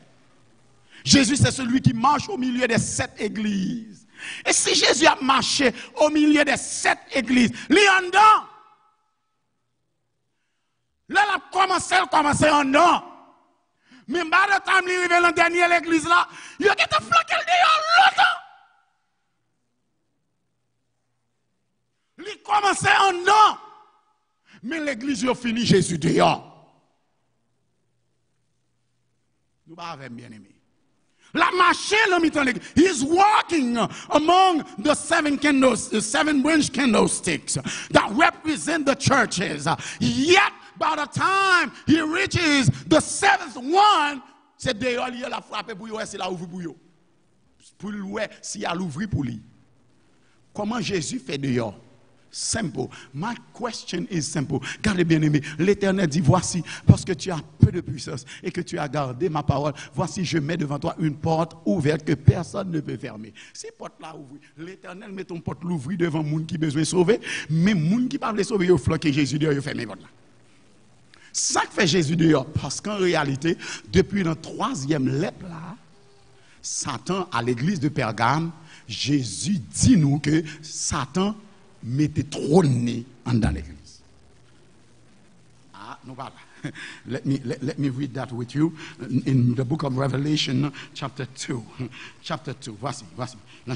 Jésus, c'est celui qui marche au milieu des 7 églises. Et si Jésus a marché au milieu des 7 églises, il est en dedans. Là, il a commencé en dedans. Mais par le temps, il est arrivé dans la dernière église là, il a été flanqué dehors longtemps. Il commençait en dedans. Mais l'église a fini Jésus dehors. Nous pas avec bien aimé. La marché l'homme dans l'église. He's walking among the 7 candles, the 7 branch candlesticks that represent the churches. Yet by the time he reaches the 7th one, c'est dehors il a frappé pour lui, c'est là ouvert pour lui. Pour lui, s'il a l'ouvert pour lui. Comment Jésus fait dehors? Simple. My question is simple. Gardez bien aimé. L'Éternel dit, voici, parce que tu as peu de puissance et que tu as gardé ma parole, voici, je mets devant toi une porte ouverte que personne ne peut fermer. Si porte là ouvre, l'Éternel met ton porte l'ouvrir devant moun qui besoin de sauver, mais moun qui parle de sauver, il floqué Jésus dehors, il ferme porte là. Ça que fait Jésus dehors, parce qu'en réalité, depuis la 3e lettre là, Satan à l'église de Pergame Jésus dit nous que Satan mettait trôné dans l'église. Ah, nous voilà. Let me read that with you in the book of Revelation, chapter 2. Chapter 2, voici. Dans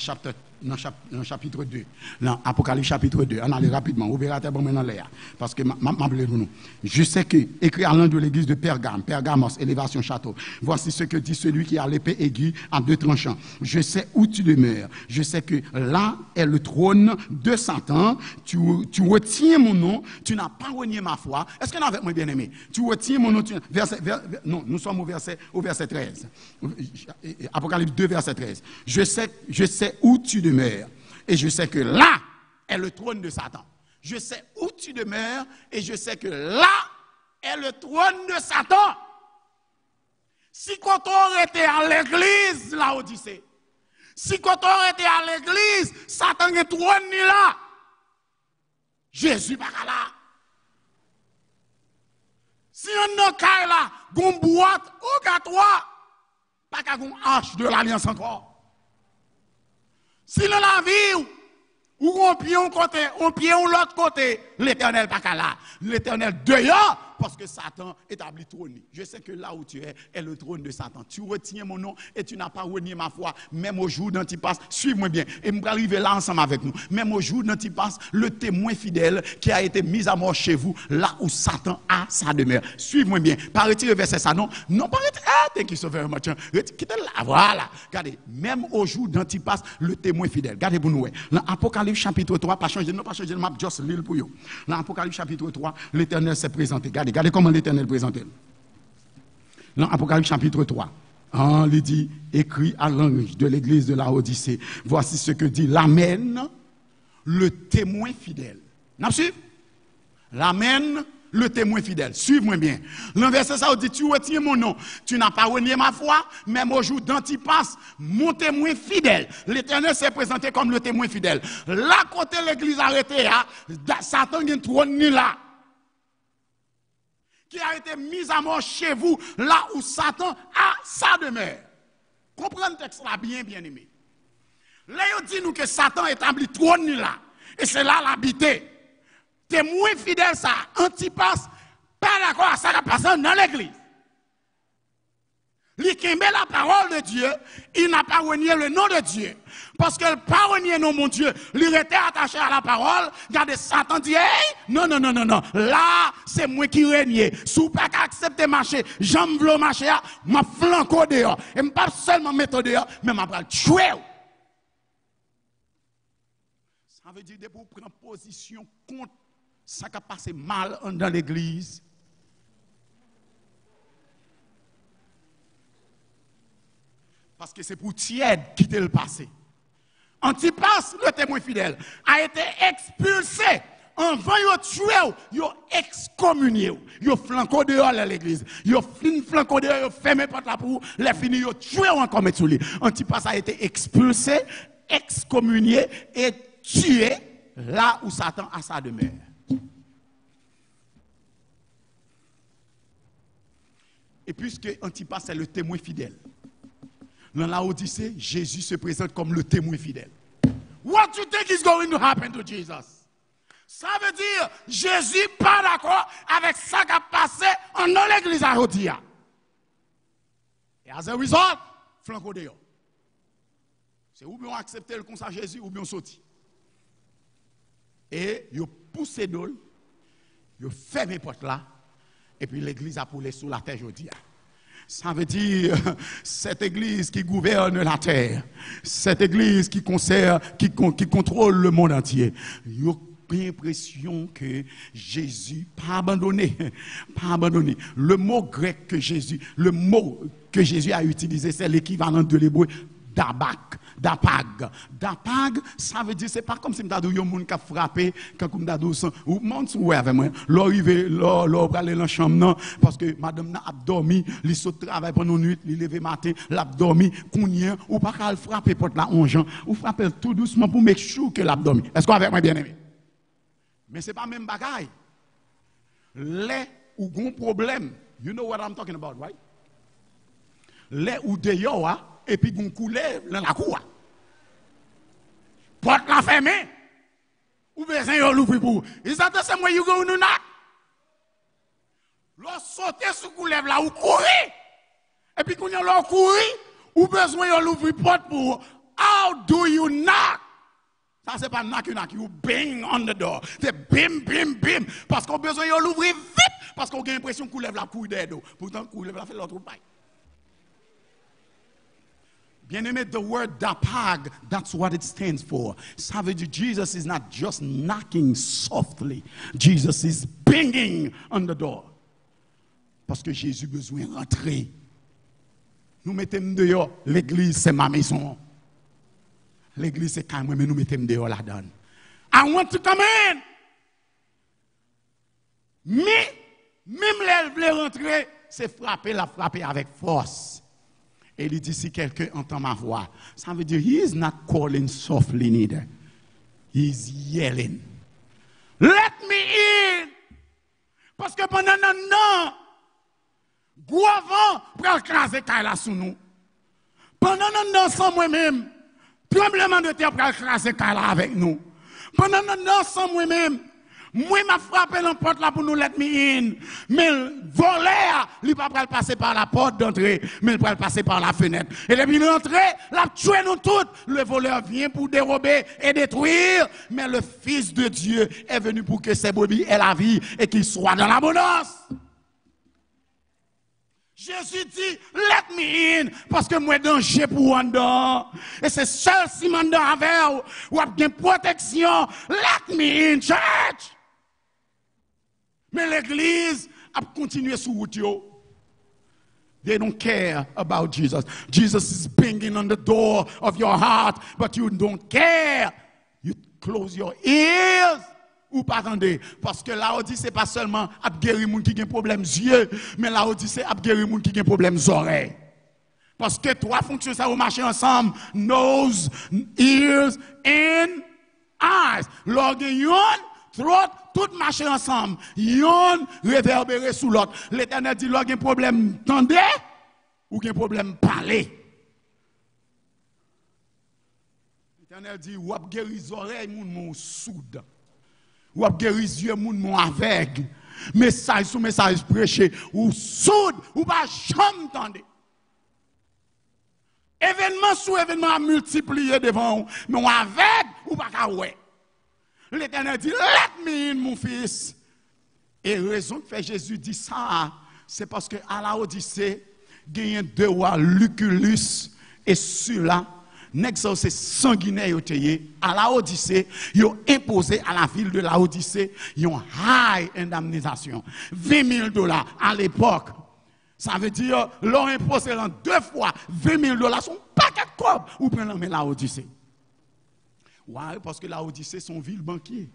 chapitre 2. Dans Apocalypse chapitre 2. On allait rapidement. Opérateur, bon, maintenant, là. Parce que nous. Je sais que, écrit à l'un de l'église de Pergamos, élévation château. Voici ce que dit celui qui a l'épée aiguë à 2 tranchants. Je sais où tu demeures. Je sais que là est le trône de Satan. Tu retiens mon nom. Tu n'as pas renié ma foi. Est-ce qu'on a avec moi, bien aimé? Tu retiens mon nom. Non, nous sommes au verset 13. Apocalypse 2, verset 13. Je sais où tu demeures. Et je sais que là est le trône de Satan. Je sais où tu demeures. Et je sais que là est le trône de Satan. Si quand on était à l'église, la Odyssée. Si quand on était à l'église, Satan est trône ni là. Jésus pas là. Si on a un là, gon boîte ou gâtois, pas qu'à gon arche de l'alliance encore. Si dans la vie, ou on pied un côté, on pied l'autre côté, l'Éternel pas qu'à là. L'Éternel dehors, parce que Satan établit trône. Je sais que là où tu es, est le trône de Satan. Tu retiens mon nom et tu n'as pas renié ma foi. Même au jour d'Antipas, suis-moi bien. Et je vais arriver là ensemble avec nous. Même au jour d'Antipas, le témoin fidèle qui a été mis à mort chez vous, là où Satan a sa demeure. Suivez-moi bien. Pas retirer verset ça, non. Non, pas retirer. Ah, thank you so very much. Quittez là. Voilà. Regardez. Même au jour d'Antipas, le témoin fidèle. Regardez pour nous. Dans Apocalypse chapitre 3, pas changer, non, pas changer le map, just l'île pour vous. Dans Apocalypse chapitre 3, l'Éternel s'est présenté. Regardez comment l'Éternel présentait. Dans Apocalypse chapitre 3, il dit, écrit à l'ange de l'église de la Odyssée, voici ce que dit l'Amen, le témoin fidèle. N'a-vous suivi? L'Amen, le témoin fidèle. Suivez-moi bien. L'inverset ça dit, tu retiens mon nom, tu n'as pas renié ma foi, même au jour d'Antipas, mon témoin fidèle. L'Éternel s'est présenté comme le témoin fidèle. Là, côté l'église arrêtée, Satan n'est trône ni là. Qui a été mis à mort chez vous, là où Satan a sa demeure. Comprenez le texte là bien, bien aimé. Là, il dit nous que Satan établit trône là. Et c'est là l'habité. Témoin fidèle, ça, Antipas, pas d'accord à ça qui passe dans l'église. Il qui met la parole de Dieu, il n'a pas renié le nom de Dieu. Parce qu'il n'a pas renié le nom de mon Dieu, il était attaché à la parole. Regardez, Satan dit, hey, non. Là, c'est moi qui règne. Si vous pas accepter marcher, j'aime vouloir marcher, je flanco dehors. Et je pas seulement mettre dehors, mais je vais tuer. Ça veut dire que pour prendre position contre ça qui a passé mal dans l'église. Parce que c'est pour tiède quitter le passé. Antipas, le témoin fidèle, a été expulsé. Avant de tuer, ils ont excommunié. Ils ont flanqué dehors l'église. Ils ont flanqué dehors, ils ont fermé porte là pour les finir, ils ont tué encore mettre sur lui. Antipas a été expulsé, excommunié et tué là où Satan a sa demeure. Et puisque Antipas est le témoin fidèle, dans la Odyssée, Jésus se présente comme le témoin fidèle. What do you think is going to happen to Jesus? Ça veut dire, Jésus pas d'accord avec ça qui a passé en l'église à Rodia. Et as a result, flanco dehors. C'est ou bien accepter le conseil de Jésus ou bien sorti. Et ils ont poussé d'eau, ils ont fermé les portes là, et puis l'église a poulé sous la terre Jodia. Ça veut dire cette église qui gouverne la terre, cette église qui contrôle le monde entier. Il y a l'impression que Jésus pas abandonné. Le mot grec que Jésus a utilisé, c'est l'équivalent de l'hébreu d'apag. D'apag, ça veut dire, c'est pas comme si m'dadou yon moun ka frappé, quand m'dadou ou moun soué avec moi. L'arrivé, aller dans la chambre, non, parce que madame n'a dormi, li saute travail pendant une nuit, li levé matin, l'a dormi, kounien, ou pas qu'à frapper porte la onjan, ou frapper tout doucement pour make sure que l'a dormi. Est-ce qu'on avec moi bien aimé? Mais c'est pas même bagaille. Les ou gon problème, you know what I'm talking about, right? Les ou dehors, et puis gon coulé dans la cour. porte la fermée. Ou besoin l'ouvrir pour. Ils attendent c'est moi you go nous knock. L'on sauter sous coulève là ou courir. Et puis quand on courir, ou besoin l'ouvrir porte pour. How do you knock? Ça c'est pas knock, you bang on the door. C'est bim bim bim parce qu'on besoin l'ouvrir vite parce qu'on a l'impression que coulève la couille d'aide. Pourtant coulève la fait l'autre paille. Bien-aimé, the word dapag, that's what it stands for. Ça veut dire Jesus is not just knocking softly. Jesus is banging on the door. Parce que Jésus a besoin de rentrer. Nous mettons dehors, l'église c'est ma maison. L'église c'est quand même, mais nous mettons dehors là-dedans. I want to come in. Mais, même les veulent rentrer, c'est frapper avec force. Et il dit, si quelqu'un entend ma voix, ça veut dire, he is not calling softly neither. He is yelling. Let me in! Parce que pendant un an, Gouavant pour écraser Kaila sous nous. Pendant un an, sans moi-même, tremblement de terre pour écraser Kaila avec nous. Pendant un an, sans moi-même, moi m'a frappé la porte là pour nous let me in. Mais le voleur, il ne va pas passer par la porte d'entrée, mais il va passer par la fenêtre. Et depuis l'entrée, il a tué nous toutes. Le voleur vient pour dérober et détruire. Mais le Fils de Dieu est venu pour que ses brebis aient la vie et qu'ils soient dans l'abondance. Jésus dit, let me in, parce que moi, danger pour en dedans. Et c'est seul si mon dedans avec ou a une protection. Let me in, church. Mais l'église a continué sur route. They don't care about Jesus. Jesus is banging on the door of your heart, but you don't care. You close your ears. Ou pas attendez, parce que la Odyssée c'est pas seulement à guérir moun qui a problème yeux, mais la Odyssée c'est à guérir moun qui a problème oreilles. Parce que trois fonctions ça vont marcher ensemble, nose, ears and eyes. L'organe, throat, tout marcher ensemble. Yon réverbéré sous l'autre. L'Éternel dit l'organe problème tendez ou un problème parler. L'Éternel dit ou ap guérir oreilles moun sourd. Ou ap guérir yeux moun aveugle. Message sous message prêché ou sourd ou pas jamais entendre. Événement sous événement à multiplier devant vous, mais on aveugle ou pas ka ouais. L'Éternel dit let me in mon fils. Et raison que fait Jésus dit ça, c'est parce que à la Odyssée, il y a deux rois Lucullus et Sulla. Nèg c'est sanguinaire à la Odyssée, ils ont imposé à la ville de la Odyssée une high indemnisation, $20,000 à l'époque. Ça veut dire l'ont imposé en 2 fois $20,000 son paquet de cob ou prendre la Odyssée. Ouais, parce que la Odyssée son ville banquier.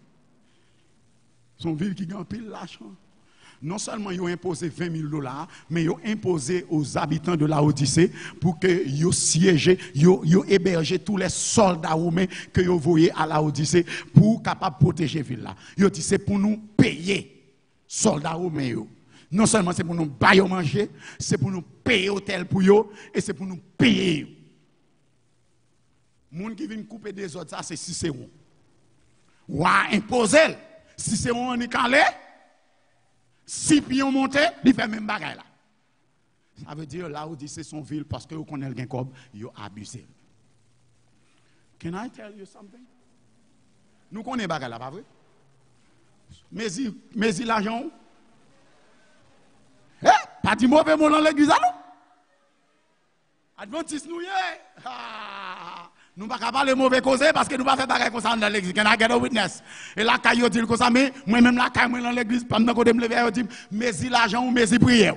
Son ville qui gagne pile l'argent. Non seulement ils ont imposé $20,000, mais ils ont imposé aux habitants de la Odyssée pour que ils siègent, ils hébergent tous les soldats romains que ils voyaient à la Odyssée pour capable protéger la ville là. Ils dit c'est pour nous payer soldats romains. Non seulement c'est pour nous bailler manger, c'est pour nous payer hôtel pour eux et c'est pour nous payer. Moun qui vient couper des autres ça c'est Cicéron. Ouah imposer Cicéron en est calé. Si pions monté, il fait même bagaille là. Ça veut dire là où dit c'est son ville parce que vous connaissez le gain il a abusé. Can I tell you something? Nous connaissons bagaille là, pas vrai? Mais l'argent. Eh, pas dit mauvais mot dans l'église à nous. Adventiste nous nous ne pouvons pas parler mauvais causer parce que nous ne pouvons pas faire bagaille comme ça dans l'église. Can I get a witness? Et là, quand il dit comme ça, mais moi-même là, quand je suis dans l'église, pendant que je me lève, je dis, mais si l'argent ou mais si prière.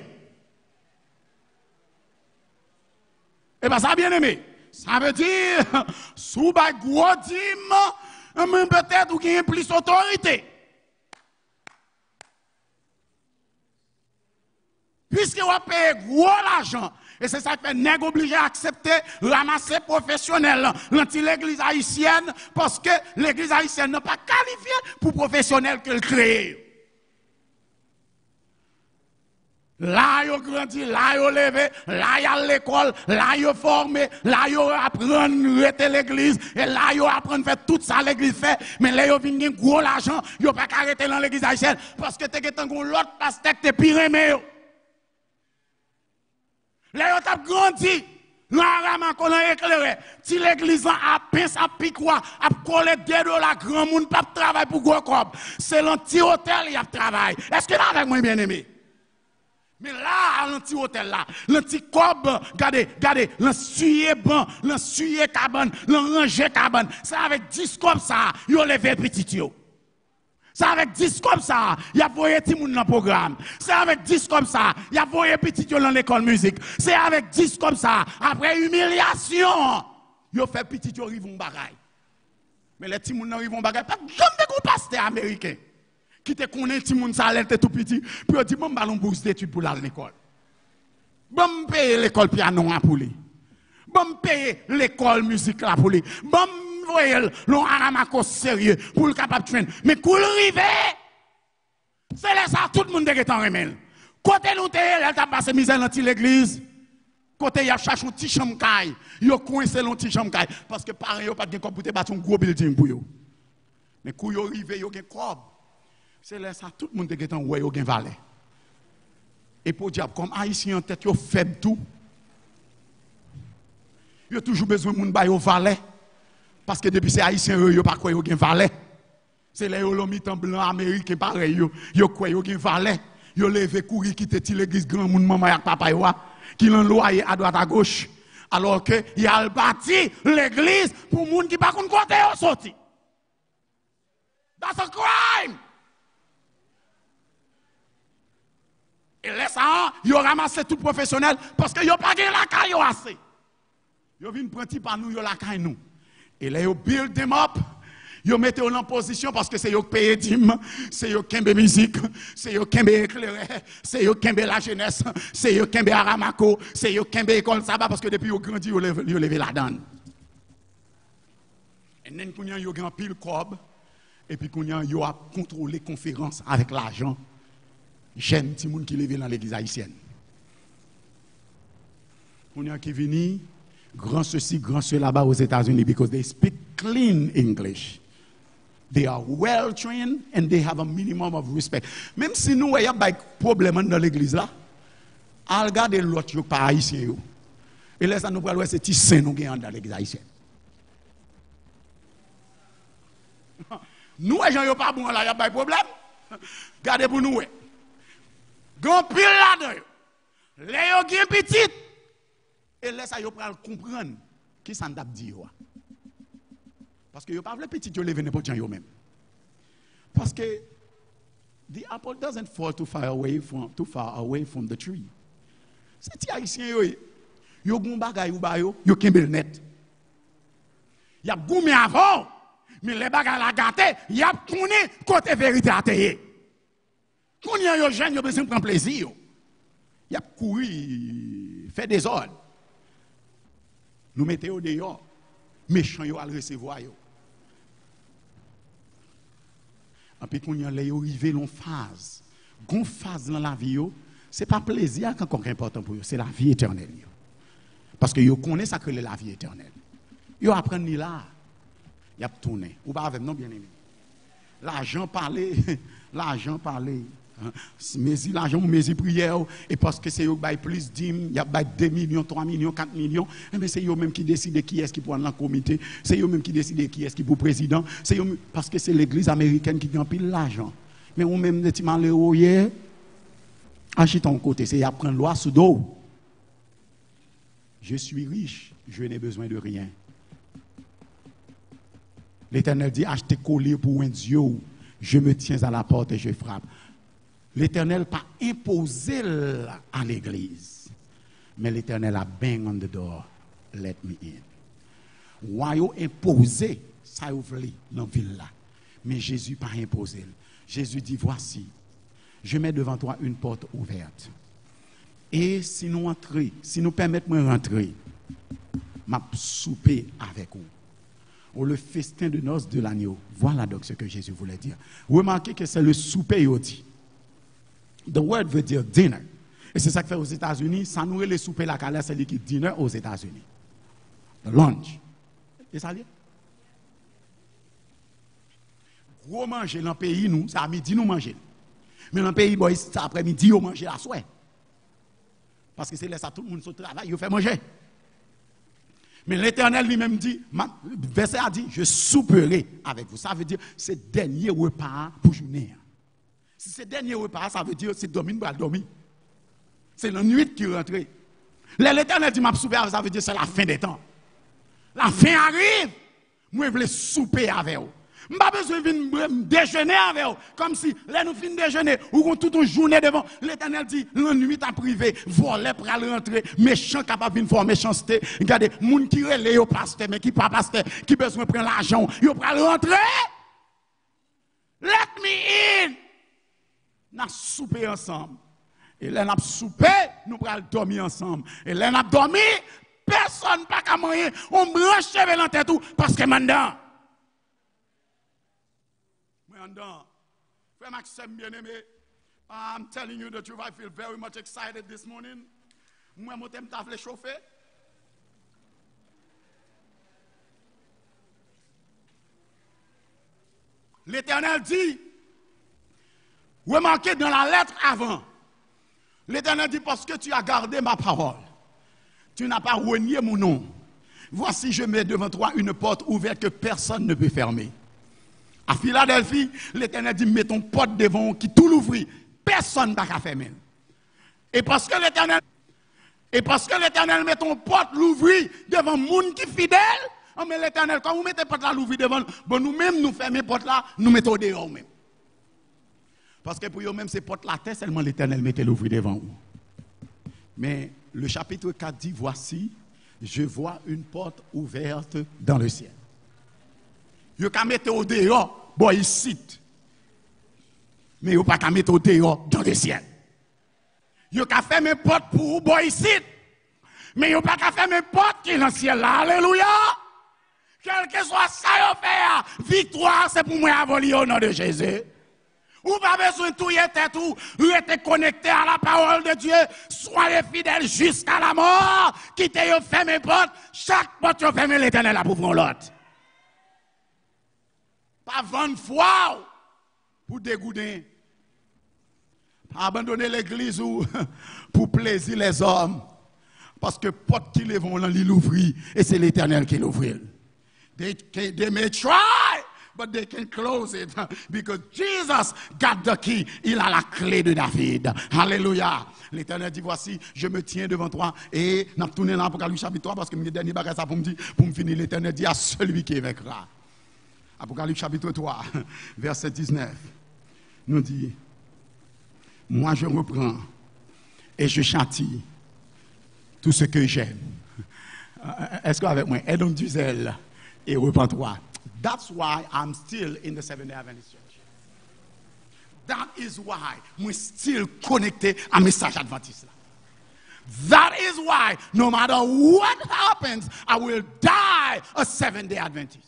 Et bien ça, bien aimé. Ça veut dire, sous bas gros dîme, même peut-être ou qu'il y ait plus d'autorité. Puisque vous payez gros l'argent, et c'est ça qui fait nèg obligé à accepter ramasser professionnel dans l'église haïtienne, parce que l'église haïtienne n'est pas qualifiée pour professionnel qu'elle crée. Là, ils grandi, là, ils levé, là, ils à l'école, là, ils formé, là, ils apprennent à rester l'église, et là, ils apprennent à faire tout ça l'église fait, mais là, ils viennent gros l'argent, ils n'ont pas arrêter dans l'église haïtienne, parce que tu as l'autre pasteur qui est pire aimé. Là, ils ont grandi. Là, on a éclairé. Si l'église a pince, a piquois, a collé $2, grand monde pas travail pour gros corps. C'est l'anti-hôtel qui a travail. Est-ce que là, avec moi, bien aimé? Mais là, à l'anti-hôtel là, l'anti-cob, regardez, l'ensuyer ban, l'ensuyer cabane, l'enranger cabane. C'est avec 10 comme ça, ils ont levé petit yo. C'est avec 10 comme ça, il y a voyé tout le monde dans le programme. C'est avec 10 comme ça, il y a voyé petit yo dans l'école musique. C'est avec 10 comme ça, après humiliation, il a fait petit yo rivon bagaille. Mais les petits moun nan rivon bagaille, pas comme des pasteur américain. Qui te connaît ti moun sa l'était tout petit puis dit bon ballon bourse d'études pour aller à l'école. Bon payer l'école piano pour lui. Bon payer l'école musique là pour lui. Bon voyez l'on aramako sérieux pour le capable de traîner. Mais cool rivé. C'est là ça tout le monde est en remel. Côté nous te elle t'a passé misère dans l'église. Côté y a cherché un petit chambre caille. Yo coincé l'on petit chambre caille parce que parents yo pas de corps pour te battre un gros building pour yo. Mais quand yo rivé yo gen corps. C'est là ça, tout le monde est en ouais, il valet. Et pour dire, comme haïtien en tête, il faible tout. Il a toujours besoin de monde au valet. Parce que depuis ces haïtiens, il n'y a pas quoi, il valet. C'est là, il a mis en blanc américain, pareil, il a quoi, il valet. Il a levé courir, quitter l'église, grand monde, maman et papa, qui l'ont loyé à droite à gauche. Alors que, il a bâti l'église pour les gens qui ne pas côté sorti. That's a crime! Et là, ça, ils ont ramassé tout professionnel parce qu'ils n'ont pas gagné la caille assez. Ils viennent prendre par nous, ils ont la caille nous. Et là, ils build them up, ils mettent en position parce que c'est eux qui payent dîme, c'est eux qui payent musique, c'est eux qui payent éclairé, c'est eux qui payent la jeunesse, c'est eux qui payent Aramako, c'est eux qui payent l'école Sabbat parce que depuis qu'ils ont grandi, ils ont levé la donne. Et puis, ils ont grand pile cob, et puis, ils ont contrôlé conférence avec l'argent. J'aime tout le monde qui lève dans l'église haïtienne. On y a qui venu, grand ceci, grand cela là-bas aux États-Unis, because they speak clean English. They are well trained and they have a minimum of respect. Même si nous, il y a des problèmes dans l'église là, à regarder l'autre, il n'y a pas haïtien. Et là, ça nous parle, c'est petit saint nous gagnons dans l'église haïtienne. Nous, les gens, il n'y a pas bon là, il y a pas de problème. Regardez pour nous. Grand pile là-dedans. Les yo gen petit. Et là ça yo pral comprendre qui ça n'a dit yo. Parce que yo pas vle petit yo lever n'importe yo même. Parce que the apple doesn't fall too far away from the tree. C'est ti haïtien yo gon bagay ou ba yo kembel net. Y a goumé avant mais les bagay la gâté, y a connait côté vérité à teye. Quand il y a des gens qui ont besoin de prendre plaisir, il y a couru, fait des ordres. Nous mettons au dehors, méchants à le recevoir. Et puis quand il y a arrivé dans une phase dans la vie, ce n'est pas plaisir qui est encore important pour eux, c'est la vie éternelle. Parce que vous connaissez ça que la vie éternelle. Vous apprenez là, vous avez tourné. Ou pas avec nous, bien aimé. L'argent parlait. L'argent, mes prières, et parce que c'est eux qui plus dîmes, il y a 2 millions, 3 millions, 4 millions, mais c'est eux même qui décident qui est-ce qui prend dans le comité, c'est eux même qui décident qui est-ce qui pour président, c'est eux parce que c'est l'église américaine qui gagne pile l'argent. Mais on même des petits malheureux hier, achète ton côté, c'est apprendre loi sous dos. Je suis riche, je n'ai besoin de rien. L'Éternel dit, achetez collier pour un Dieu, je me tiens à la porte et je frappe. L'Éternel n'a pas imposé à l'église, mais l'Éternel a bang on the door, let me in. Royaume imposé, ça ouvre dans la ville là. Mais Jésus n'a pas imposé. Jésus dit, voici, je mets devant toi une porte ouverte. Et si nous entrons, si nous permettons de rentrer, m'a souper avec vous. Ou le festin de noces de l'agneau. Voilà donc ce que Jésus voulait dire. Remarquez que c'est le souper, il dit. The word veut dire dinner. Et c'est ça que fait aux États-Unis, ça nous les souper la calère, c'est l'équipe dîner aux États-Unis. Le lunch. Et ça lié? Gros manger dans le pays, nous, c'est à midi nous manger. Mais dans le pays, bon, c'est après-midi, on mange la soirée. Parce que c'est là ça, tout le monde se travaille, il fait manger. Mais l'Éternel lui-même dit, verset a dit, je souperai avec vous. Ça veut dire, c'est dernier repas pour journée. Si c'est dernier repas, ça veut dire, c'est domine pour dormir. C'est la nuit qui rentre. L'Éternel dit, m'a souper, ça veut dire, c'est la fin des temps. La fin arrive. Moi, je veux souper avec vous. Je n'ai pas besoin de déjeuner avec vous. Comme si, là, nous finissons de déjeuner, ou toute une journée devant. L'Éternel dit, la nuit à privé, voler pour aller rentrer, méchant capable de faire méchanceté. Regardez, les gens qui relèvent au pasteur, mais qui pas pasteur, qui besoin de prendre l'argent, ils pour aller rentrer. Let me in. Nous avons soupé ensemble. Et là, nous avons soupé, nous allons dormir ensemble. Et là, nous avons dormi, personne pas qu'à moyen. On branche dans la tête parce que maintenant. Frère Maxime, bien-aimé, I'm telling you the truth, I feel very much excited this morning. Moi, je t'ai chauffer. L'Éternel dit, remarquez dans la lettre avant, l'Éternel dit, parce que tu as gardé ma parole, tu n'as pas renié mon nom. Voici, je mets devant toi une porte ouverte que personne ne peut fermer. À Philadelphie, l'Éternel dit, mets ton porte devant qui tout l'ouvrit. Personne n'a qu'à fermer. Et parce que l'Éternel met ton porte l'ouvrit devant le monde qui est fidèle, mais l'Éternel, quand vous mettez porte là l'ouvrit devant, bon, nous-mêmes, nous fermons porte là, nous mettons dehors même. Parce que pour eux-mêmes, c'est porte la tête, seulement l'Éternel mettait l'ouvrit devant vous. Mais le chapitre 4 dit, voici, je vois une porte ouverte dans le ciel. Vous pouvez mettre au dehors, bon, ici. Mais vous ne pouvez pas mettre au dehors dans le ciel. Vous pouvez faire mes portes pour vous, bon, ici. Mais vous ne pouvez pas faire mes portes qui sont dans le ciel là. Alléluia. Quel que soit ça, vous faites, victoire, c'est pour moi à voler au nom de Jésus. Vous n'avez pas besoin de tout y être tout. Vous êtes connecté à la parole de Dieu. Soyez fidèles jusqu'à la mort. Quittez, vous fermez mes portes. Chaque porte, vous fermez l'Éternel là pour vous l'autre. Pas 20 fois pour dégoûter. Pas abandonner l'église pour plaisir les hommes. Parce que porte qui les vont l'ouvrir et c'est l'Éternel qui l'ouvre. They may try, but they can close it. Because Jesus got the key. Il a la clé de David. Alléluia. L'Éternel dit, voici, je me tiens devant toi. Et nous tournons dans l'Apocalypse chapitre 3 parce que mes derniers bagages pour me dire, pour me finir, l'Éternel dit à celui qui vaincra. Apocalypse chapitre 3, verset 19, nous dit, moi je reprends et je châtie tout ce que j'aime. Est-ce qu'avec moi, aie donc du zèle et repens-toi. That's why I'm still in the Seventh-day Adventist Church. That is why I'm still connected à message adventiste. That is why no matter what happens, I will die a Seventh-day Adventist.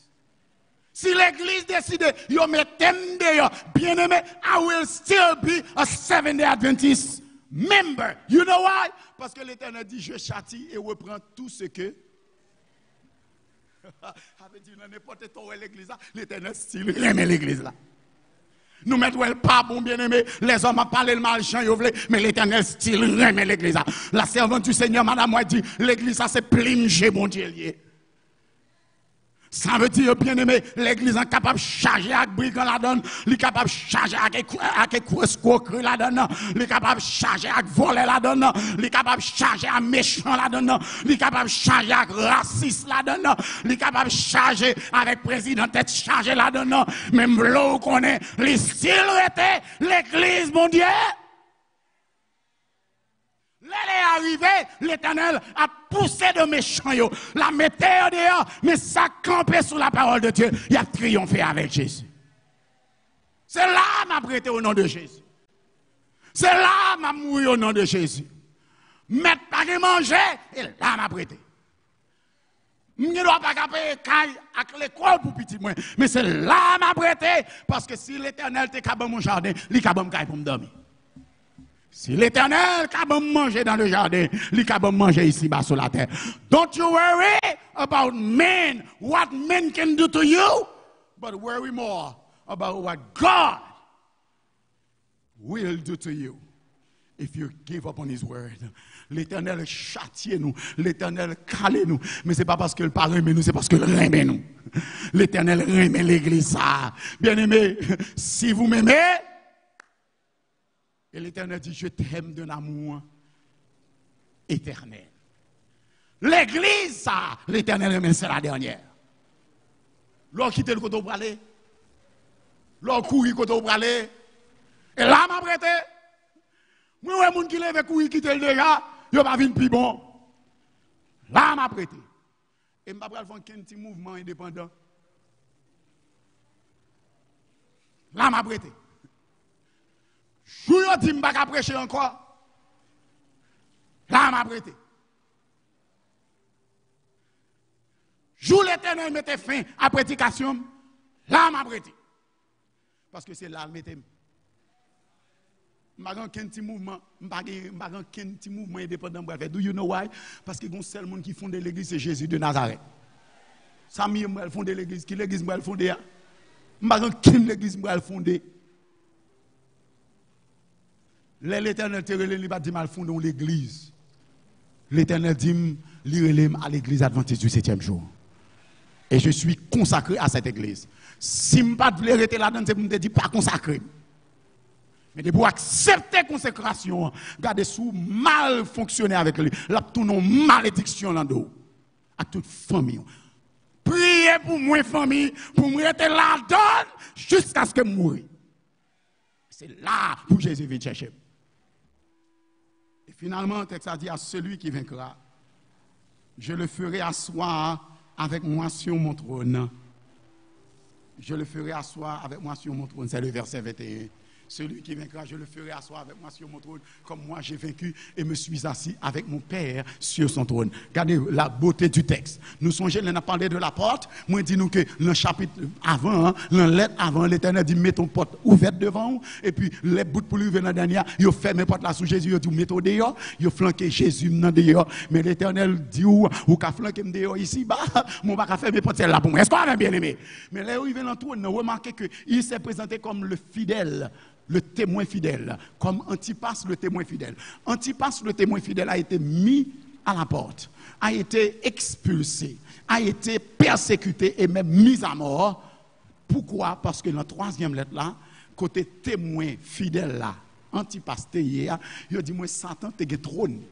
Si l'église décide, yo mettem d'ailleurs, bien aimé, I will still be a Seventh-day Adventist member. You know why? Parce que l'Éternel dit, je châtie et reprends tout ce que. Avait dit, n'importe où l'église là, l'Éternel style remet l'église là. Nous mettons pas bon bien aimé, les hommes ont parlé le mal, mais l'Éternel style remet l'église là. La servante du Seigneur, madame, moi dit, l'église ça c'est plingé, mon Dieu lié. Ça veut dire, bien aimé, l'église est capable de charger avec brigand la donne, elle est capable de charger avec escroquerie la donne, elle est capable de charger avec voler la donne, elle est capable de charger avec méchant la donne, elle est capable de charger avec raciste la donne, elle est capable de charger avec président tête chargé la donne, même là où qu'on est, les styles étaient l'église, mon Dieu. L'elle est arrivée, l'Éternel a poussé de méchants, la mettait au dehors, mais ça campait sous la parole de Dieu, il a triomphé avec Jésus. C'est là m'a prêté au nom de Jésus. C'est là m'a mouru au nom de Jésus. Mettre pas de manger, et là m'a prêté. Je ne dois pas payer caille avec l'école pour petit moins, mais c'est là m'a prêté, parce que si l'Éternel te capable mon jardin, il capable caille pour me dormir. Si l'Éternel capable de manger dans le jardin, il est capable de manger ici-bas sur la terre. Don't you worry about men, what men can do to you, but worry more about what God will do to you if you give up on His word. L'Éternel châtie nous, l'Éternel cale nous, mais c'est pas parce qu'il parle mais nous, c'est parce qu'il aime nous. L'Éternel aime l'Église. Bien-aimé, si vous m'aimez, et l'Éternel dit, je t'aime d'un amour éternel. L'Église, ça, l'Éternel aime, c'est la dernière. L'on quitte le côté pour aller, l'on courir côté pour aller, et là, m'a prêté. Moi, les gens qui lèvent courir quitter le déjà, ils ne vont pas venir plus bon. Là, m'a prêté. Et je ne vais pas faire un petit mouvement indépendant. Là, m'a prêté. Je vous dis, je ne vais pas prêcher encore. Là, m'a prêté. Jour l'Éternel mettait fin à la prédication. Là, m'a prêté. Parce que c'est là le mettez. Je ne vais pas faire un petit mouvement indépendant. Do you know why? Parce que le seul monde qui fonde l'église, c'est Jésus de Nazareth. Ça m'a fondé l'église. Qui l'église m'a fondé? Je ne vais pas faire l'église m'a fondé. L'Éternel te relève, il va dire mal fondé l'église. L'Éternel dit, il relève à l'église adventiste du 7e jour. Et je suis consacré à cette église. Si je ne pas arrêter là-dedans, c'est pour me dire pas consacré. Mais pour accepter la consécration, regardez sous mal fonctionner avec lui. Là, tout non malédiction là-dedans. À toute famille. Priez pour moi, famille, pour me rester là-dedans jusqu'à ce que je moure. C'est là où Jésus vient chercher. Et finalement, le texte a dit à celui qui vaincra, je le ferai asseoir avec moi sur mon trône. Je le ferai asseoir avec moi sur mon trône. C'est le verset 21. Celui qui vaincra, je le ferai asseoir avec moi sur mon trône, comme moi j'ai vaincu et me suis assis avec mon Père sur son trône. Regardez la beauté du texte. Nous songeons, on a parlé de la porte. Moi, dis-nous que le chapitre avant, le lettre avant, l'Éternel dit, mets ton porte ouverte devant vous. Et puis, les bouts pour lui venir dernier, il a fermé porte là sous Jésus, il a dit, mets ton dehors. Il a flanqué Jésus dans dehors. Mais l'Éternel dit, ou qu'a flanqué dehors ici, bah, mon pas fermer porte là pour moi. Est-ce qu'on a bien aimé? Mais là où il vient dans le trône, remarquez qu'il s'est présenté comme le fidèle. Le témoin fidèle, comme Antipas le témoin fidèle. Antipas le témoin fidèle a été mis à la porte, a été expulsé, a été persécuté et même mis à mort. Pourquoi? Parce que dans la troisième lettre là, côté témoin fidèle là, Antipas il a dit, moi Satan te trône.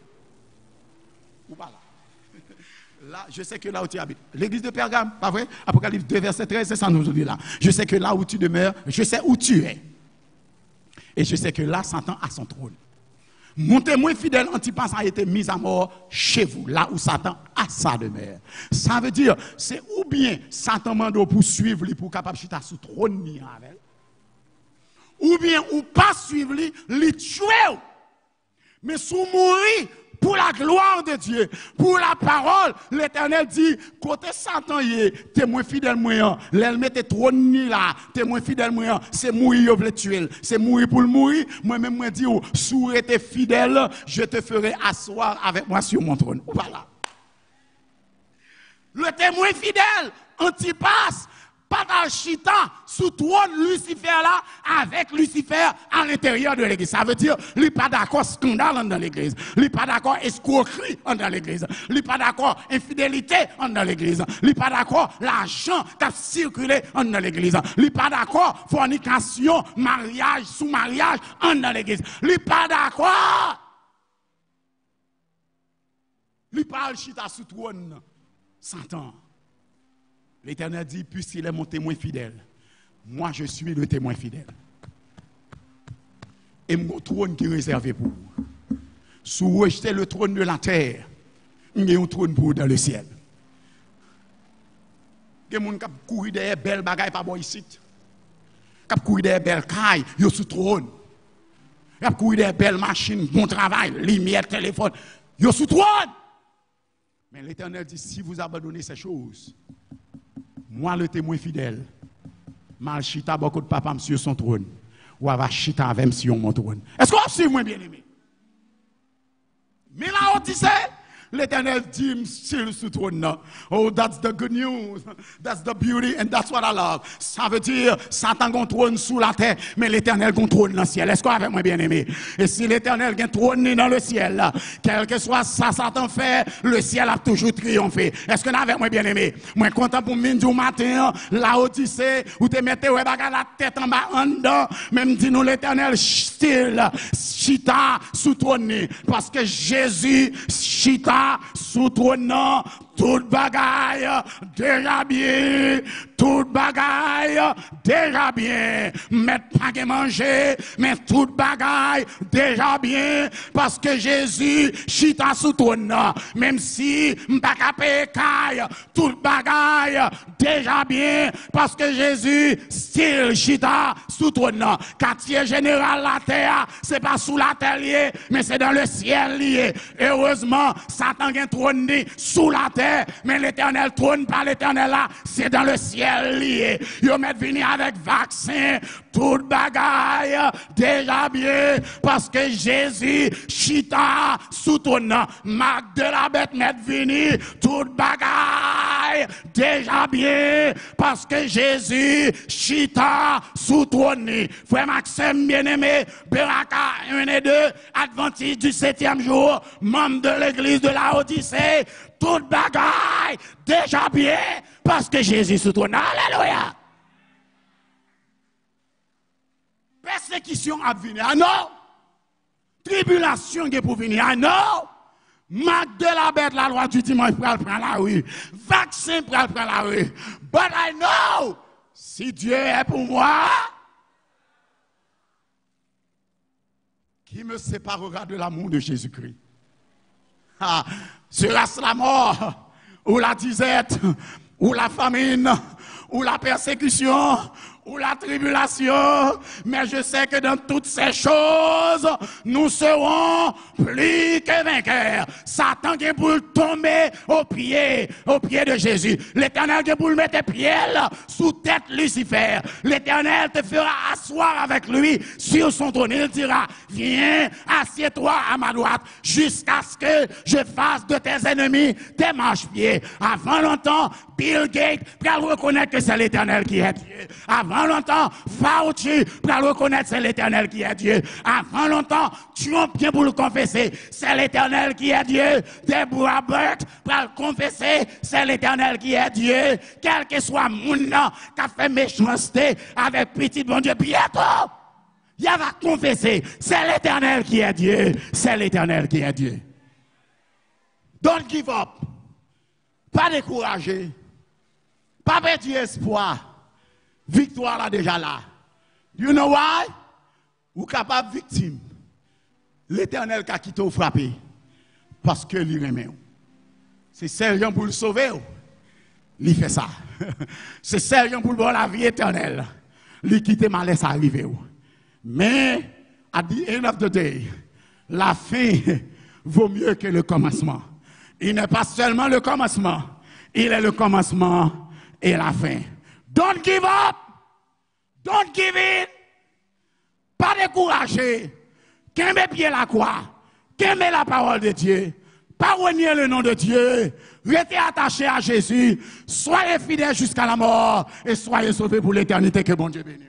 Ou pas là? Là, je sais que là où tu habites, l'église de Pergame, pas vrai? Apocalypse 2, verset 13, c'est ça nous dit là. Je sais que là où tu demeures, je sais où tu es. Et je sais que là, Satan a son trône. Mon témoin fidèle Antipas a été mis à mort chez vous, là où Satan a sa demeure. Ça veut dire, c'est ou bien Satan mando pour suivre lui, pour capable chita sous trône ni avec, ou bien ou pas suivre lui, lui tuer. Mais sous mourir pour la gloire de Dieu, pour la parole, l'Éternel dit, côté Satan, témoin fidèle moyen, l'elle mette trône ni là, témoin fidèle moyen, c'est mourir, vous le tuer, c'est mourir pour le mourir. Moi-même, moi dis, sous été fidèle, je te ferai asseoir avec moi sur mon trône. Voilà. Le témoin fidèle, Antipas, pas d'archita sous trône Lucifer là, avec Lucifer à l'intérieur de l'église. Ça veut dire, il n'est pas d'accord scandale dans l'église. Il n'est pas d'accord escroquerie dans l'église. Il n'est pas d'accord infidélité dans l'église. Il n'est pas d'accord l'argent qui a circulé dans l'église. Il n'est pas d'accord fornication, mariage, sous-mariage dans l'église. Il n'est pas d'accord. Il n'est pas archita sous trône Satan. L'Éternel dit, puisqu'il est mon témoin fidèle, moi je suis le témoin fidèle. Et mon trône qui est réservé pour vous. Si vous rejetez le trône de la terre, il y a un trône pour vous dans le ciel. Il y a des gens qui courent derrière belles bagailles par ici. Qui courent derrière belles cailles, ils sont sous trône. Qui courent derrière belles machines, bon travail, lumière, téléphone, ils sont sous trône. Mais l'Éternel dit, si vous abandonnez ces choses, moi, le témoin fidèle, mal chita beaucoup de papa sur son trône, ou va chita avec sur mon trône. Est-ce qu'on suit moi bien aimé? Mais la Odyssée, l'Éternel dit, still sous trône. Oh, that's the good news. That's the beauty and that's what I love. Ça veut dire, Satan contrôle sous la terre, mais l'Éternel contrôle dans le ciel. Est-ce qu'on avait moins bien aimé? Et si l'Éternel trône dans le ciel, quel que soit ça, Satan fait, le ciel a toujours triomphé. Est-ce qu'on avait moins bien aimé? Moi, content pour mine du matin, la Odyssée, où te mettez ouais, la tête en bas, en dedans, même dit nous l'Éternel, still, chita, sous trône. Parce que Jésus, chita, sous trône, toute bagaille déjà bien, toute bagaille déjà bien. Mais pas que manger, mais toute bagaille déjà bien, parce que Jésus chita sous trône. Même si m'pas capé caille, toute bagaille déjà bien, parce que Jésus still chita sous trône. Quartier général la terre, c'est pas sous la terre lié, mais c'est dans le ciel lié. Heureusement, Satan a trône sous la terre, mais l'Éternel trône par l'Éternel là, c'est dans le ciel lié. Yo met venu avec vaccin, toute bagaille déjà bien, parce que Jésus chita sous trône. Marc de la bête met venu, toute bagaille déjà bien, parce que Jésus chita sous trône. Frère Maxime bien-aimé, Beraka 1 et 2, adventiste du 7e jour, membre de l'église de la Odyssée, toute bagaille déjà bien, parce que Jésus sous trône. Alléluia. Persécution à venir, ah non. Tribulation qui est pour venir, ah non. Marc de la bête, la loi du dimanche, pour aller prendre la rue. Vaccin pour aller prendre la rue. But I know, si Dieu est pour moi, qui me séparera de l'amour de Jésus-Christ? Ah, sera-ce la mort, ou la disette, ou la famine, ou la persécution, ou la tribulation, mais je sais que dans toutes ces choses, nous serons plus que vainqueurs. Satan qui est pour tomber au pied de Jésus. L'Éternel qui est pour le mettre pied sous tête Lucifer. L'Éternel te fera asseoir avec lui sur son trône. Il dira, viens, assieds-toi à ma droite, jusqu'à ce que je fasse de tes ennemis tes marchepieds. Avant longtemps, Bill Gates pour reconnaître que c'est l'Éternel qui est Dieu. Avant longtemps, Fauci pour reconnaître que c'est l'Éternel qui est Dieu. Avant longtemps, Trump vient pour le confesser, c'est l'Éternel qui est Dieu. Deborah Burke pour le confesser, c'est l'Éternel qui est Dieu. Quel que soit mon nom qui a fait méchanceté avec petit bon Dieu, bientôt, il va confesser, c'est l'Éternel qui est Dieu. C'est l'Éternel qui est Dieu. Don't give up. Pas décourager. Pas perdre espoir. Victoire là déjà là. You know why? Ou capable victime. L'Éternel qui a quitté ou frappé. Parce que lui remet. C'est sérieux pour le sauver. Il fait ça. C'est sérieux pour le bon la vie éternelle. Il quitte mal laisse arriver. Mais, at the end of the day, la fin vaut mieux que le commencement. Il n'est pas seulement le commencement, il est le commencement et la fin. Don't give up. Don't give in. Pas décourager. Qu'aimer pied la croix. Qu'aimer la parole de Dieu. Pas renier le nom de Dieu. Restez attaché à Jésus. Soyez fidèles jusqu'à la mort et soyez sauvés pour l'éternité. Que bon Dieu bénisse.